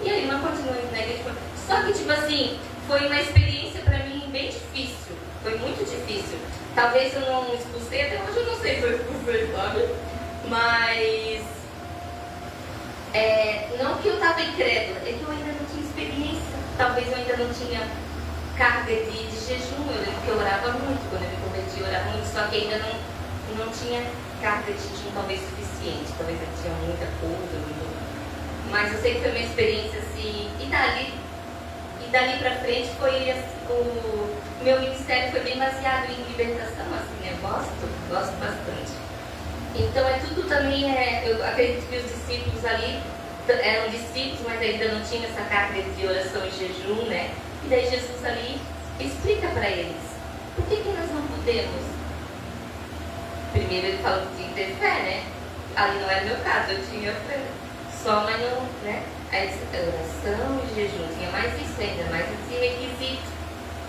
E aí, mas continuei na igreja. Só que, tipo assim, foi uma experiência pra mim bem difícil. Foi muito difícil. Talvez eu não expulsei, até hoje eu não sei se eu expulsei, sabe? Mas não que eu estava incrédula, é que eu ainda não tinha experiência. Talvez eu ainda não tinha carga de jejum. Eu lembro que eu orava muito, quando eu me converti eu orava muito, só que ainda não tinha carga de jejum talvez suficiente. Talvez eu tinha muita coisa, mas eu sei que foi uma experiência assim, e E dali pra frente foi o meu ministério foi bem baseado em libertação, assim, né? Gosto bastante. Então é tudo também, eu acredito que os discípulos ali eram discípulos, mas ainda não tinham essa carga de oração e jejum, né? E daí Jesus ali explica para eles, por que nós não podemos? Primeiro ele falou que tinha que ter fé, né? Ali não era meu caso, eu tinha fé. Só, mas não, né? Aí oração e jejum, tinha mais isso ainda, mais esse requisito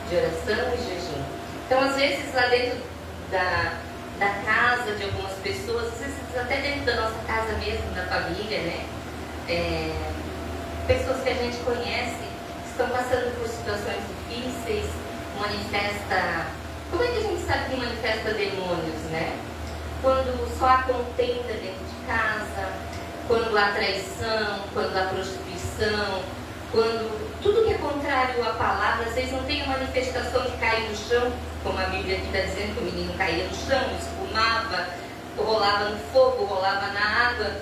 de oração e jejum. Então, às vezes, lá dentro da casa de algumas pessoas, às vezes até dentro da nossa casa mesmo, da família, né? Pessoas que a gente conhece estão passando por situações difíceis, manifesta... Como é que a gente sabe que manifesta demônios, né? Quando só há contenda dentro de casa, quando há traição, quando há prostituição, quando tudo que é contrário à palavra, às vezes não tem a manifestação de cair no chão, como a Bíblia aqui está dizendo que o menino caía no chão, espumava, rolava no fogo, rolava na água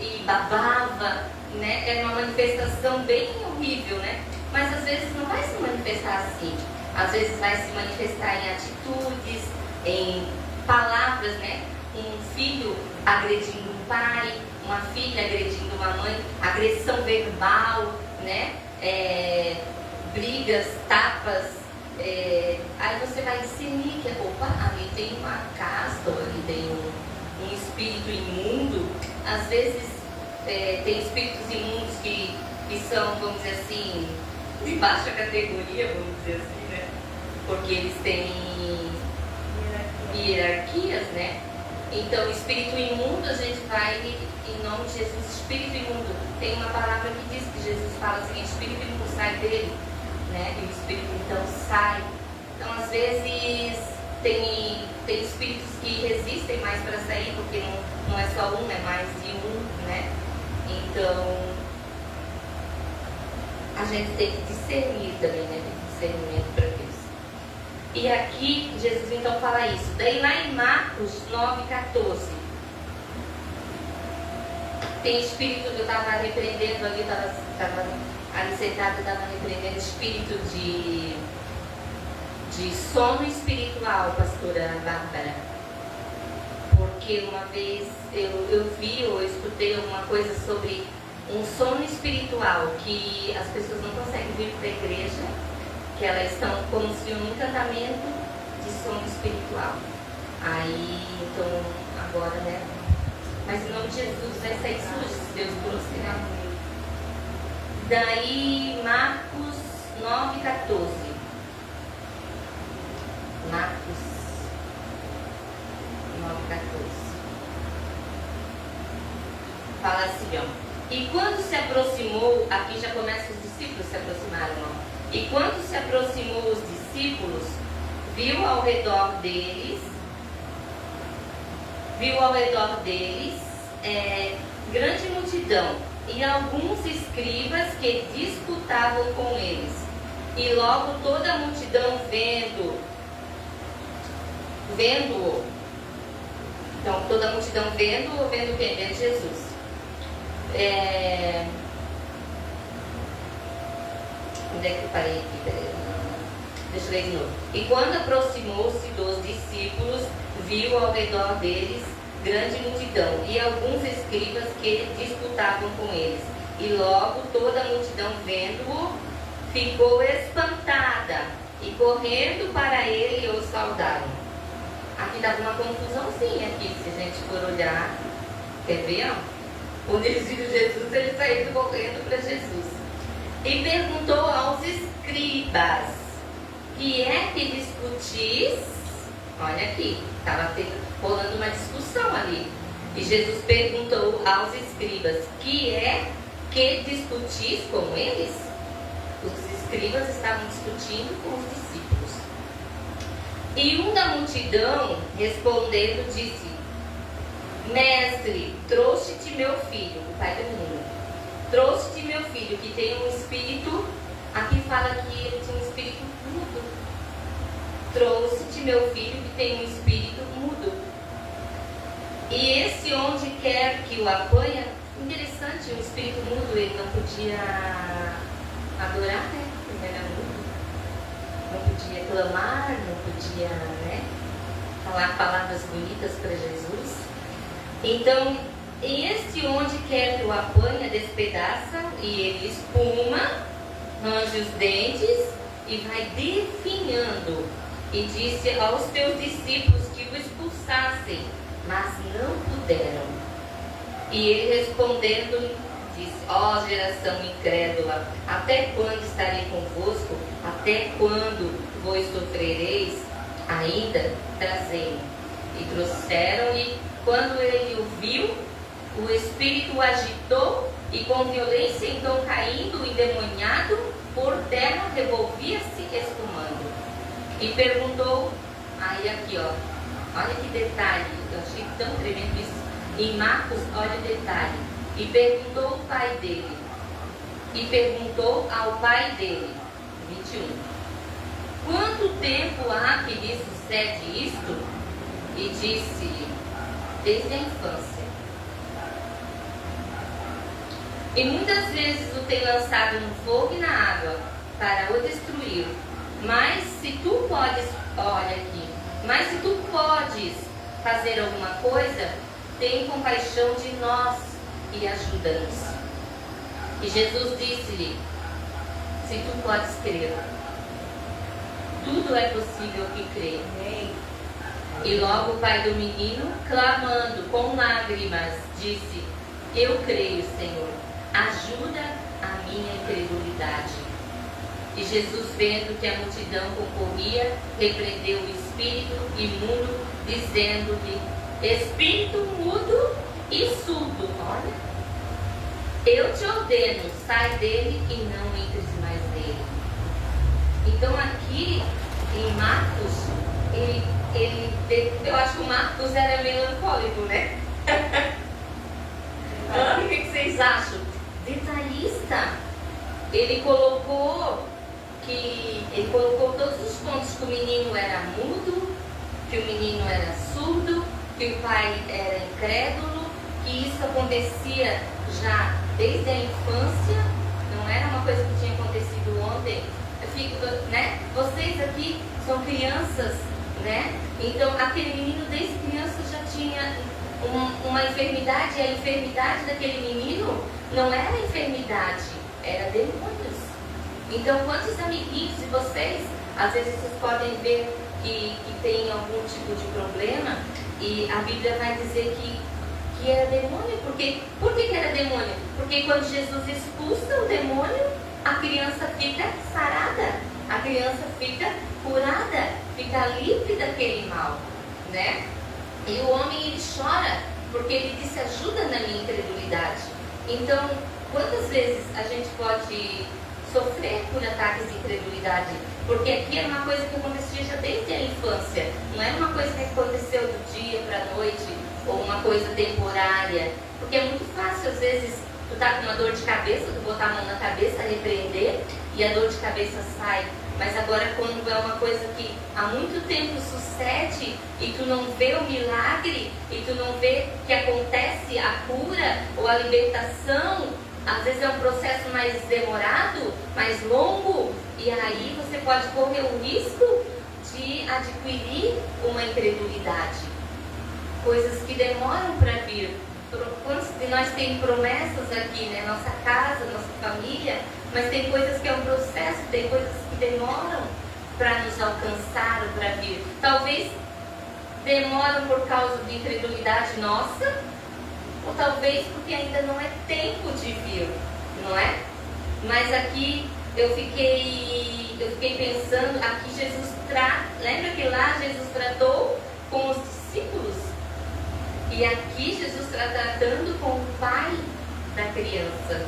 e babava, né? Era uma manifestação bem horrível, né? Mas às vezes não vai se manifestar assim. Às vezes vai se manifestar em atitudes, em palavras, né? Um filho agredindo um pai, uma filha agredindo uma mãe, agressão verbal, né? Brigas, tapas. Aí você vai discernir que, opa, ali tem uma casta, ali tem um espírito imundo. Às vezes tem espíritos imundos que são, vamos dizer assim, de baixa categoria, vamos dizer assim, né? Porque eles têm hierarquias, né? Então, o espírito imundo, a gente vai, em nome de Jesus, espírito imundo. Tem uma palavra que diz que Jesus fala assim, espírito imundo sai dele, né? E o espírito então sai. Então, às vezes, tem espíritos que resistem mais para sair, porque não é só um, é mais de um, né? Então, a gente tem que discernir também, né? Tem discernimento para isso. E aqui, Jesus então fala isso. Daí lá em Marcos 9,14, tem espírito, eu estava repreendendo ali, estava ali sentada, estava repreendendo espírito de sono espiritual, pastora Bárbara. Porque uma vez eu vi ou escutei alguma coisa sobre um sono espiritual, que as pessoas não conseguem vir para a igreja, que elas estão como se um encantamento de sono espiritual. Aí, então, agora, né? Mas em nome de Jesus vai sair sujo, se Deus trouxe, né? Daí, Marcos 9,14. Marcos 9,14. Fala assim, ó. E quando se aproximou, aqui já começa os discípulos se aproximaram, ó. E quando se aproximou os discípulos, viu ao redor deles grande multidão e alguns escribas que disputavam com eles. E logo toda a multidão vendo-o. Então, toda a multidão vendo quem? Vendo Jesus. Onde é que eu parei aqui? Deixa eu ler de novo. E quando aproximou-se dos discípulos, viu ao redor deles grande multidão e alguns escribas que disputavam com eles. E logo toda a multidão vendo-o, ficou espantada e correndo para ele o saudaram. Aqui estava uma confusãozinha aqui, se a gente for olhar. Quer ver? Quando eles viram Jesus, eles saíram correndo para Jesus. E perguntou aos escribas: que é que discutis? Olha aqui, estava rolando uma discussão ali. E Jesus perguntou aos escribas: que é que discutis com eles? Os escribas estavam discutindo com os discípulos. E um da multidão, respondendo, disse: Mestre, trouxe-te meu filho, o pai do menino. Trouxe-te meu filho, que tem um espírito. Aqui fala que ele tinha um espírito mudo. Trouxe-te meu filho, que tem um espírito mudo. E esse onde quer que o apanha. Interessante, o espírito mudo, ele não podia adorar, né? era mudo, não podia clamar, não podia, né, falar palavras bonitas para Jesus. Então, este onde quer que o apanha, despedaça, e ele espuma, range os dentes e vai definhando. E disse aos teus discípulos que o expulsassem, mas não puderam. E ele respondendo, disse: ó geração incrédula, até quando estarei convosco? Até quando vos sofrereis? Ainda trazei-me. E trouxeram-lhe. Quando ele o viu, o espírito o agitou, e com violência, então caindo, endemoniado, por terra revolvia-se espumando. E perguntou, aí aqui ó, olha que detalhe, eu achei tão tremendo isso. Em Marcos, olha o detalhe. E perguntou ao pai dele. E perguntou ao pai dele, 21. Quanto tempo há que lhe sucede isto? E disse-lhe, desde a infância. E muitas vezes o tem lançado no fogo e na água, para o destruir. Mas se tu podes, olha aqui, mas se tu podes fazer alguma coisa, tem compaixão de nós e ajuda-nos. E Jesus disse-lhe, se tu podes crer, tudo é possível que crê. E logo o pai do menino, clamando com lágrimas, disse, eu creio, Senhor, ajuda a minha incredulidade. E Jesus, vendo que a multidão concorria, repreendeu o espírito imundo, dizendo-lhe, espírito mudo e surdo, olha, eu te ordeno, sai dele e não entres mais nele. Então aqui em Marcos, eu acho que o Marcos era melancólico, né? O que vocês acham? Detalhista. Ele colocou todos os pontos, que o menino era mudo, que o menino era surdo, que o pai era incrédulo, que isso acontecia já desde a infância, não era uma coisa que tinha acontecido ontem. Eu fico, né? Vocês aqui são crianças, né? Então aquele menino desde criança já tinha uma enfermidade, e a enfermidade daquele menino não era enfermidade, era demônios. Então, quantos amiguinhos de vocês, às vezes vocês podem ver que tem algum tipo de problema, e a Bíblia vai dizer que era demônio. Por que era demônio? Porque quando Jesus expulsa o demônio, a criança fica sarada, a criança fica curada, fica livre daquele mal, né? E o homem, ele chora, porque ele disse, ajuda na minha incredulidade. Então, quantas vezes a gente pode sofrer por ataques de incredulidade? Porque aqui era uma coisa que acontecia já desde a infância. Não era uma coisa que aconteceu do dia para a noite, ou uma coisa temporária. Porque é muito fácil, às vezes, tu tá com uma dor de cabeça, tu botar a mão na cabeça, repreender, e a dor de cabeça sai. Mas agora, quando é uma coisa que há muito tempo sucede, e tu não vê o milagre, e tu não vê que acontece a cura ou a libertação, às vezes é um processo mais demorado, mais longo, e aí você pode correr o risco de adquirir uma incredulidade. Coisas que demoram para vir. Quantos de nós tem promessas aqui, né? Nossa casa, nossa família, mas tem coisas que é um processo, tem coisas que demoram para nos alcançar ou para vir. Talvez demoram por causa de incredulidade nossa, ou talvez porque ainda não é tempo de vir, não é? Mas aqui eu fiquei pensando, aqui Jesus lembra que lá Jesus tratou com os discípulos? E aqui Jesus está tratando com o pai da criança.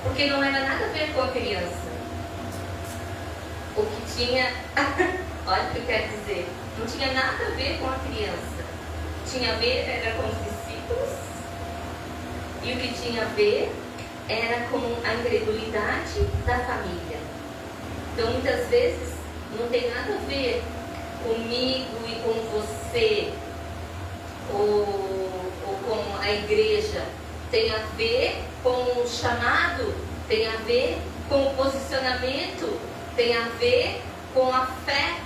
Porque não era nada a ver com a criança. O que tinha, olha o que eu quero dizer, não tinha nada a ver com a criança. Tinha a ver era com os discípulos, e o que tinha a ver era com a incredulidade da família. Então muitas vezes não tem nada a ver comigo e com você, ou com a igreja. Tem a ver com o chamado, tem a ver com o posicionamento, tem a ver com a fé.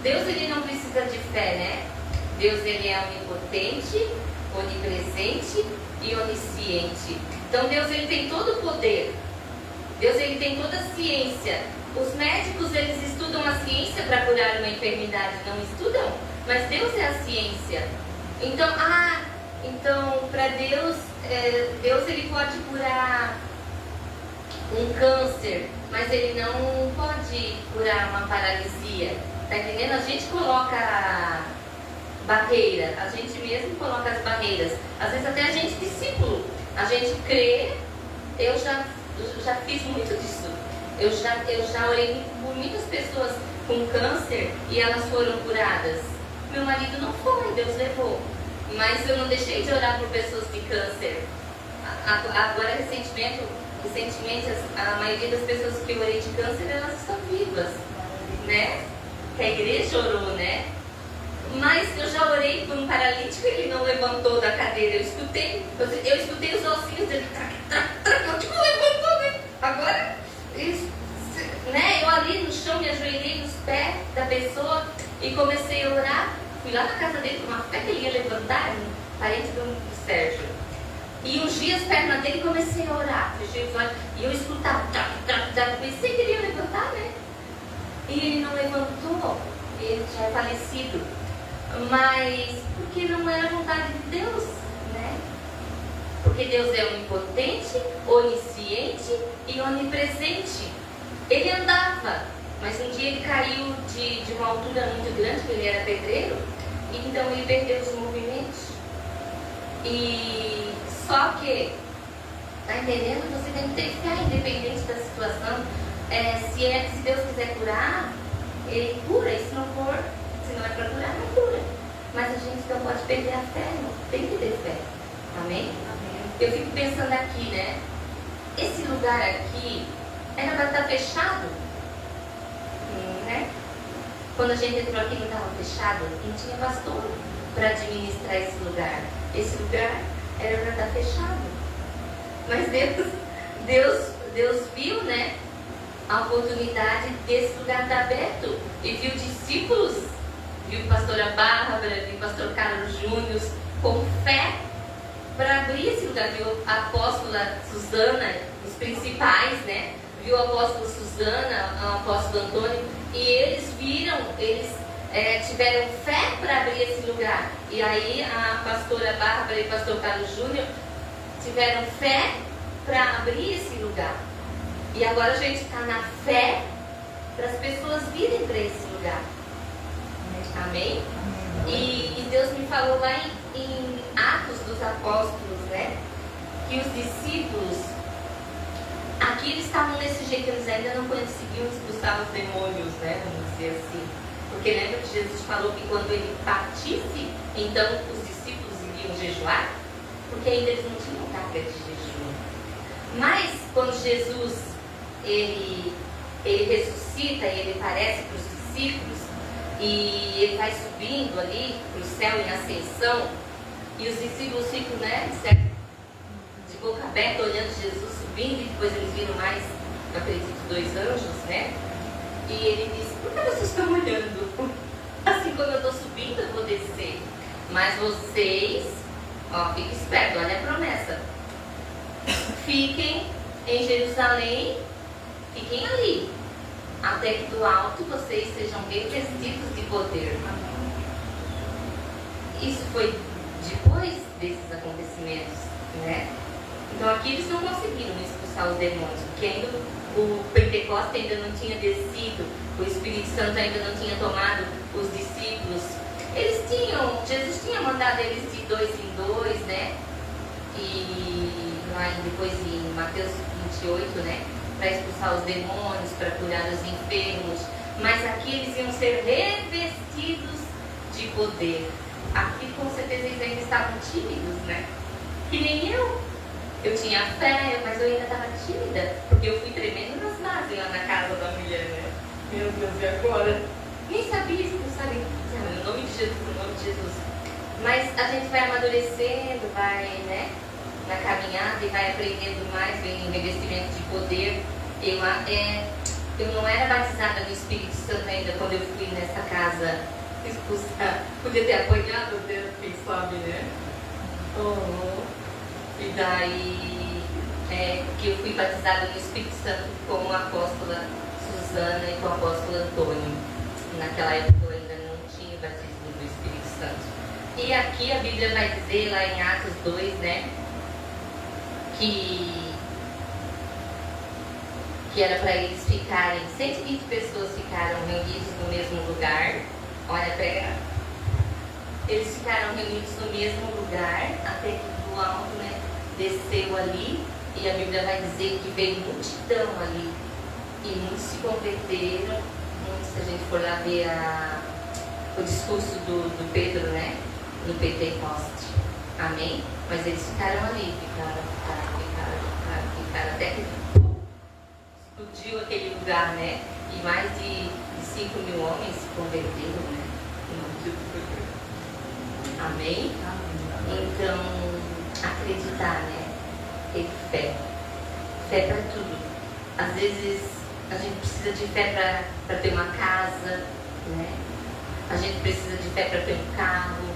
Deus, ele não precisa de fé, né? Deus, ele é onipotente, onipresente e onisciente. Então Deus, ele tem todo o poder. Deus, ele tem toda a ciência. Os médicos, eles estudam a ciência para curar uma enfermidade, não estudam? Mas Deus é a ciência. Então, para Deus, Deus, ele pode curar um câncer, mas ele não pode curar uma paralisia. Tá entendendo? A gente coloca barreira, a gente mesmo coloca as barreiras. Às vezes até a gente discípulo, a gente crê. Eu já fiz muito disso. Eu já orei por muitas pessoas com câncer e elas foram curadas. Meu marido não foi, Deus levou. Mas eu não deixei de orar por pessoas de câncer. Agora, recentemente, a maioria das pessoas que eu orei de câncer, elas estão vivas, né? Que a igreja orou, né? Mas eu já orei por um paralítico e ele não levantou da cadeira. Eu escutei os ossinhos dele. Tipo, levantou, né? Agora, né? Eu ali no chão me ajoelhei nos pés da pessoa e comecei a orar. Fui lá na casa dele com uma fé que ele ia levantar, um parente do Sérgio. E ungi as pernas dele e comecei a orar. Fechei os olhos e eu escutava. Pensei que ele ia levantar, né? E ele não levantou. Ele já é falecido. Mas porque não era a vontade de Deus, né? Porque Deus é onipotente, onisciente e onipresente. Ele andava, mas um dia ele caiu de uma altura muito grande, porque ele era pedreiro, e então ele perdeu os movimentos. E só que, tá entendendo? Você tem que ter fé, independente da situação. Se Deus quiser curar, ele cura, e se não é para curar, não cura. Mas a gente não pode perder a fé, não tem que ter fé. Amém? Eu fico pensando aqui, né? Esse lugar aqui era para estar fechado, né? Quando a gente entrou aqui não estava fechado, não tinha pastor para administrar esse lugar. Esse lugar era para estar fechado. Mas Deus viu, né? A oportunidade desse lugar estar aberto e viu discípulos, viu a pastora Bárbara, viu o pastor Carlos Júnior com fé para abrir esse lugar, viu a apóstola Suzana, os principais, né? Viu o apóstolo Suzana, o apóstolo Antônio, e eles tiveram fé para abrir esse lugar. E aí a pastora Bárbara e o pastor Carlos Júnior tiveram fé para abrir esse lugar. E agora a gente está na fé para as pessoas virem para esse lugar. Amém? E Deus me falou lá em Atos dos Apóstolos, né? Que os discípulos, aqui eles estavam desse jeito, eles ainda não conseguiam expulsar os demônios, né? Vamos dizer assim. Porque lembra que Jesus falou que quando ele partisse, então os discípulos iriam jejuar? Porque ainda eles não tinham carga de jejum. Mas quando Jesus ele ressuscita e ele aparece para os discípulos e ele vai subindo ali para o céu em ascensão, e os discípulos ficam, né, de boca aberta olhando Jesus subindo, e depois eles viram mais, eu acredito, 2 anjos, né? E ele disse: por que vocês estão olhando? Assim, quando eu estou subindo, eu vou descer. Mas vocês, fiquem espertos, olha a promessa. Fiquem em Jerusalém, fiquem ali, até que do alto vocês sejam revestidos de poder. Isso foi depois desses acontecimentos, né? Então aqui eles não conseguiram expulsar os demônios, porque ainda o Pentecoste ainda não tinha descido, o Espírito Santo ainda não tinha tomado os discípulos. Jesus tinha mandado eles de 2 em 2, né? E lá depois em Mateus 28, né? Para expulsar os demônios, para curar os enfermos. Mas aqui eles iam ser revestidos de poder. Aqui com certeza eles ainda estavam tímidos, né? Que nem eu. Eu tinha fé, mas eu ainda estava tímida, porque eu fui tremendo nas bases lá na casa da mulher, né? Meu Deus, e agora? Nem sabia expulsar ninguém. No nome de Jesus, no nome de Jesus. Mas a gente vai amadurecendo, vai, né? Na caminhada e vai aprendendo mais, vem revestimento de poder. Eu não era batizada no Espírito Santo ainda quando eu fui nessa casa expulsar. Podia ter apanhado Deus, quem sabe, né? E daí que eu fui batizada no Espírito Santo com a apóstola Suzana e com o apóstolo Antônio. Naquela época eu ainda não tinha o batismo do Espírito Santo. E aqui a Bíblia vai dizer, lá em Atos 2, né? Que era para eles ficarem, 120 pessoas ficaram reunidas no mesmo lugar. Olha, pega. Eles ficaram reunidos no mesmo lugar, até que do alto, né, desceu ali, e a Bíblia vai dizer que veio multidão ali, e muitos se converteram. Muitos, se a gente for lá ver o discurso do Pedro, né, no Pentecoste. Amém? Mas eles ficaram ali, ficaram, até que explodiu aquele lugar, né? E mais de 5 mil homens se converteram, né? Amém? Então, acreditar, né? Ter fé. Fé para tudo. Às vezes, a gente precisa de fé para ter uma casa, né? A gente precisa de fé para ter um carro.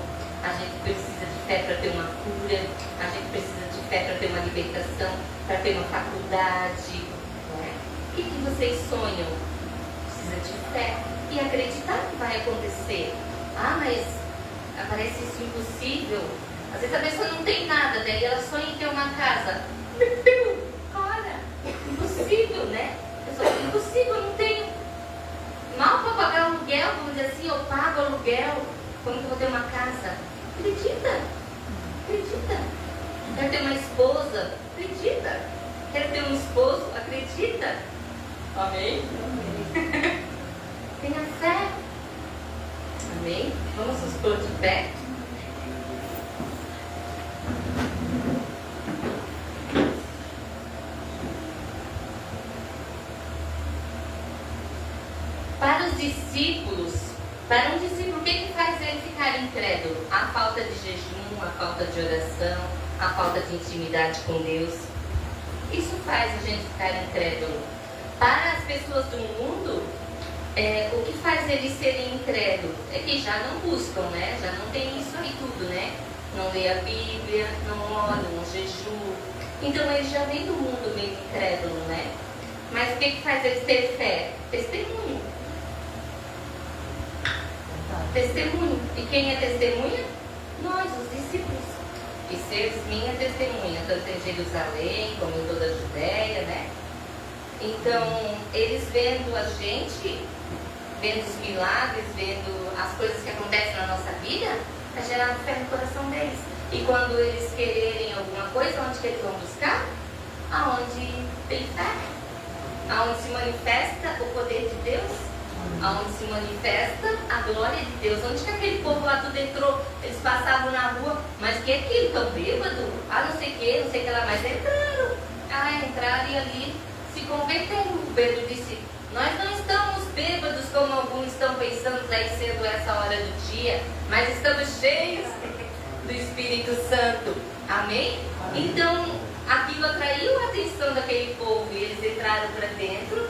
A gente precisa de fé para ter uma cura. A gente precisa de fé para ter uma libertação, para ter uma faculdade. Né? O que vocês sonham? Precisa de fé e acreditar que vai acontecer. Ah, mas parece isso impossível. Às vezes a pessoa não tem nada, daí ela sonha em ter uma casa. Cara, impossível, né? Eu sou impossível, eu não tenho mal para pagar aluguel, vamos dizer assim, eu pago aluguel. Como que eu vou ter uma casa? Acredita? Acredita? Quero ter uma esposa? Acredita? Quero ter um esposo? Acredita? Amém? Tenha fé. Amém? Vamos nos pôr de pé. Para os discípulos, para um discípulo, o que faz ele ficar incrédulo? A falta de jejum, a falta de oração, a falta de intimidade com Deus. Isso faz a gente ficar incrédulo. Para as pessoas do mundo, o que faz eles serem incrédulos? É que já não buscam, né? Já não tem isso aí tudo, né? Não lê a Bíblia, não oram, não jejum. Então eles já vêm do mundo meio incrédulo, né? Mas o que faz eles ter fé? Testemunho. Testemunho. E quem é testemunha? Nós, os discípulos. E seres minha testemunha, tanto em Jerusalém como em toda a Judéia, né? Então, eles vendo a gente, vendo os milagres, vendo as coisas que acontecem na nossa vida, vai gerar fé no coração deles. E quando eles quererem alguma coisa, onde que eles vão buscar? Aonde tem fé. Aonde se manifesta o poder de Deus. Aonde se manifesta a glória de Deus. Onde que aquele povo lá tudo entrou? Eles passavam na rua, mas que é aquilo? Tão bêbado? Ah, não sei o que lá, mas entraram. Entraram e ali se converteram. O Pedro disse, nós não estamos bêbados como alguns estão pensando aí sendo essa hora do dia, mas estamos cheios do Espírito Santo. Amém? Então, aquilo atraiu a atenção daquele povo e eles entraram para dentro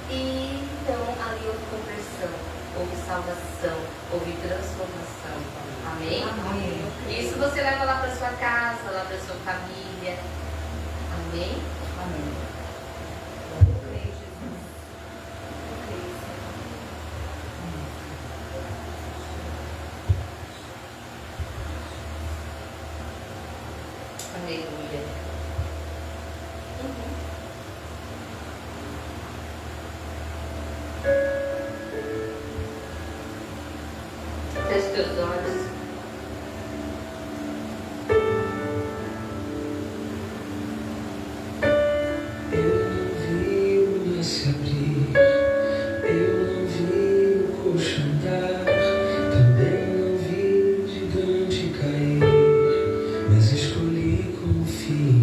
e então ali houve conversão, houve salvação, houve transformação. Amém? Amém. Isso você leva lá para sua casa, lá para sua família. Amém? Amém. Aleluia. Feche teus olhos. Eu não vi o mar se abrir, eu não vi o coxo andar, também não vi o gigante cair, mas escolhi confiar.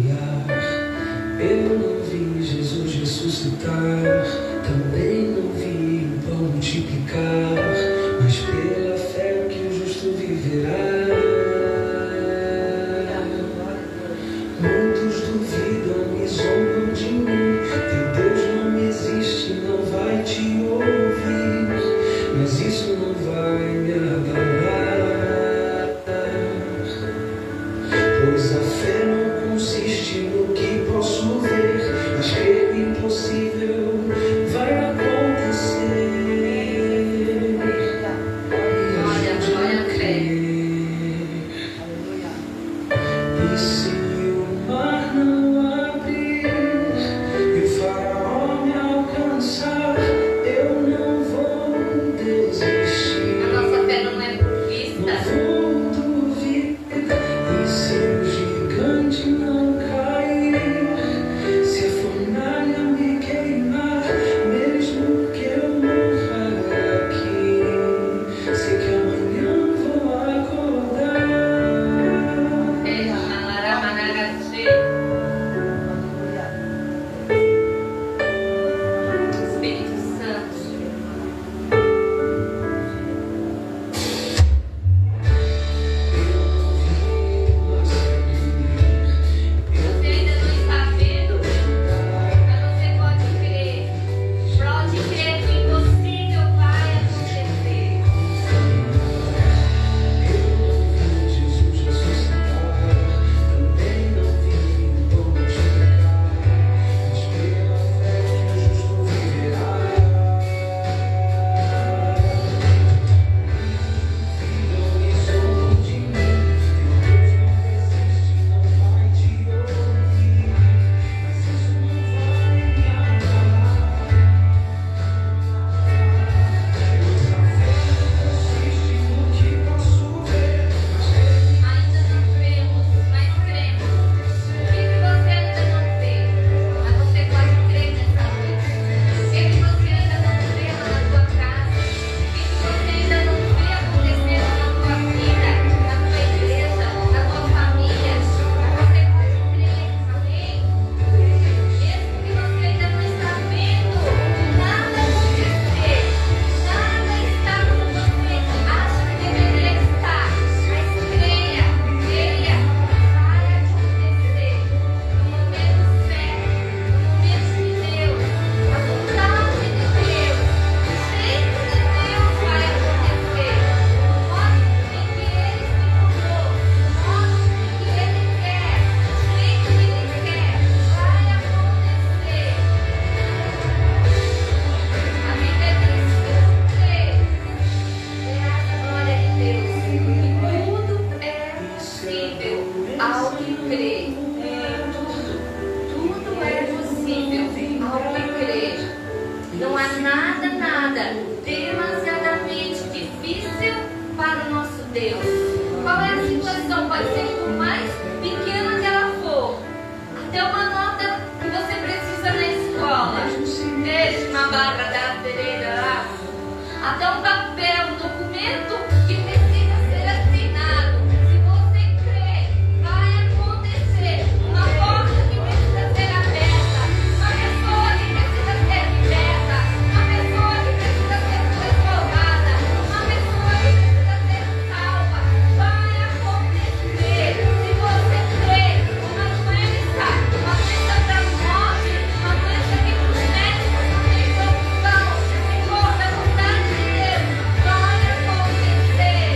a fé não consiste no que posso ver, mas crer que o impossível vai acontecer. Olha a fé. E se o mar não abrir e o faraó me alcançar, eu não vou desistir. A nossa fé não é por Não vista. vou duvidar. E se o gigante não cair, se a fornalha me queimar, mesmo que eu morra aqui, sei que amanhã vou acordar. Espírito Santo. Você ainda não está vendo, mas você pode crer. Pode crer que o impossível vai acontecer. Jesus ressuscitar, também não vi como te pegar, mas pela fé que o justo viverá. Não me zombam de mim, Deus não resiste, não vai te ouvir, mas isso não vai me abalar. Nossa fé não consiste no que posso ver, mas Ainda não vemos, mas cremos. O que você ainda não vê, mas você pode crer nessa noite. O que você ainda não vê lá na tua casa. O que você ainda não vê acontecendo na tua vida, na tua igreja, na tua família. Você pode crer, amém? Mesmo que você ainda não está vendo nada acontecer, nada está como você acha que deveria estar, mas creia, creia, vai acontecer no momento certo, no momento de Deus, a vontade de Deus, o jeito de Deus vai acontecer, no modo em que Ele se mudou, no modo em que Ele quer, do jeito que Ele quer, vai acontecer. A Bíblia diz que crê. Glória a Deus. Tudo é possível ao que crê. Tudo é possível ao que crê. Não há nada demasiadamente difícil para o nosso Deus. Qual é a situação? Pode ser por mais pequena que ela for. Até uma nota que você precisa na escola. Deixe uma barra da pereira lá. Até um papel, um documento que precisa ser assinado. Se você crer, vai acontecer. Uma porta que precisa ser aberta. Uma pessoa que precisa ser liberta. Uma pessoa que precisa ser transformada. Uma pessoa que precisa ser salva. Vai acontecer. Se você crer, uma doença da morte, uma doença que os médicos não têm solução. Se for da vontade de Deus, vai acontecer.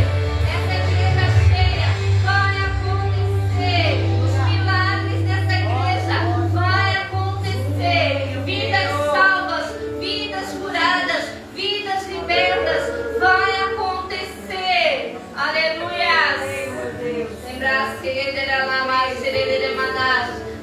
Essa igreja cheia vai acontecer. Os milagres dessa igreja vai acontecer. Vidas salvas, vidas curadas, vidas libertas, vai acontecer. Aleluia.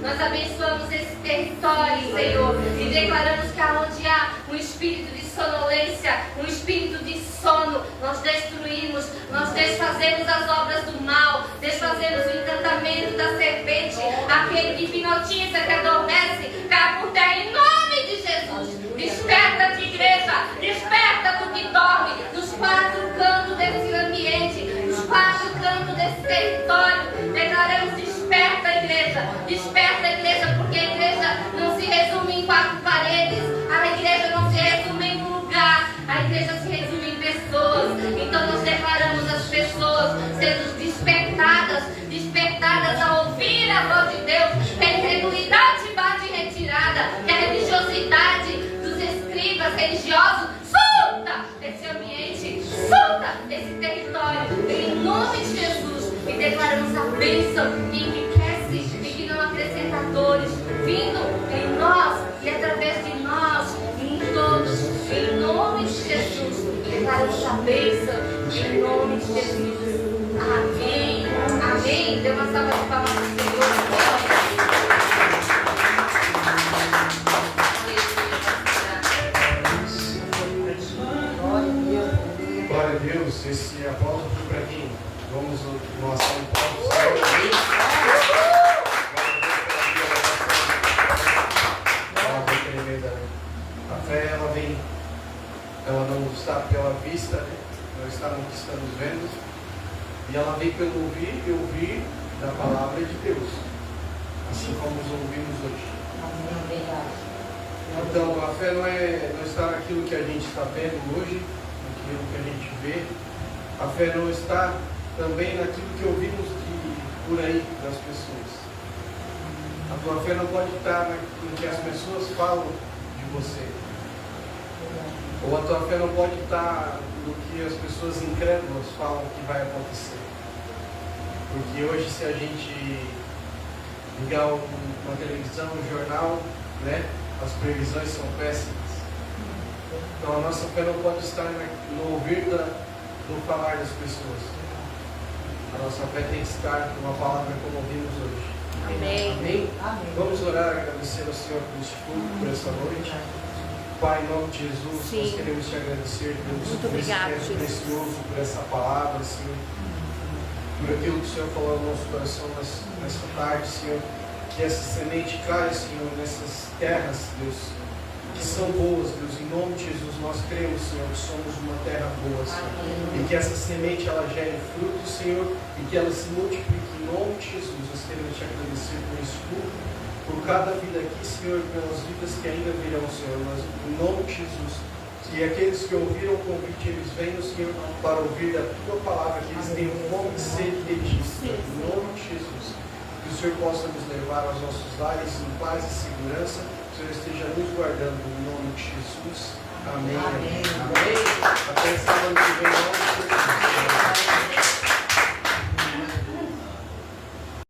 Nós abençoamos esse território, Senhor, e declaramos que aonde há um espírito de sonolência, um espírito de sono, nós destruímos, nós desfazemos as obras do mal, desfazemos o encantamento da serpente, aquele que hipnotiza, que adormece, cai por terra em nome de Jesus. Desperta-te, igreja, desperta tu que dorme, nos quatro cantos desse ambiente, nos quatro cantos desse território. Declaramos: desperta, igreja, porque a igreja não se resume em quatro paredes, a igreja não se resume em um lugar, a igreja se resume em pessoas. Então nós declaramos as pessoas sendo despertadas a ouvir a voz de Deus, que a incredulidade bate em retirada, que a religiosidade dos escribas religiosos solta esse ambiente, solta esse território, em nome de Jesus, e declaramos a bênção em que quer vindo em nós e através de nós, em todos, em nome de Jesus. Declaro essa bênção, em nome de Jesus. Amém. Amém. Dê uma salva de palmas para o Senhor. Glória a Deus, esse aplauso aqui para quem? Vamos numa salva de palmas. A fé, ela não está pela vista, né? Não está no que estamos vendo, e ela vem pelo ouvir e ouvir da palavra de Deus, assim como os ouvimos hoje. Então, a fé não está naquilo que a gente está vendo hoje, naquilo que a gente vê. A fé não está também naquilo que ouvimos por aí das pessoas. A tua fé não pode estar no que as pessoas falam de você. Ou a tua fé não pode estar no que as pessoas incrédulas falam que vai acontecer. Porque hoje, se a gente ligar uma televisão, um jornal, né, as previsões são péssimas. Então a nossa fé não pode estar no ouvir do falar das pessoas. A nossa fé tem que estar numa palavra como ouvimos hoje. Amém. Amém? Vamos orar, agradecer ao Senhor por este culto, por essa noite. Pai, em nome de Jesus, nós queremos te agradecer, Deus, por esse tempo precioso, por essa palavra, Senhor, por aquilo que o Senhor falou no nosso coração nessa tarde, Senhor, que essa semente caia, Senhor, nessas terras, Deus, que são boas, Deus, em nome de Jesus, nós cremos, Senhor, que somos uma terra boa, Senhor, e que essa semente, ela gere frutos, Senhor, e que ela se multiplique, em nome de Jesus. Nós queremos te agradecer por esse culto, por cada vida aqui, Senhor, pelas vidas que ainda virão, Senhor, nós, em nome de Jesus, que aqueles que ouviram o convite, eles venham, Senhor, para ouvir da tua palavra, que eles tenham fome e sede de ti, Senhor, em nome de Jesus, que o Senhor possa nos levar aos nossos lares em paz e segurança, que o Senhor esteja nos guardando, em nome de Jesus, amém, amém, amém. Até sábado que vem, em nome de Jesus.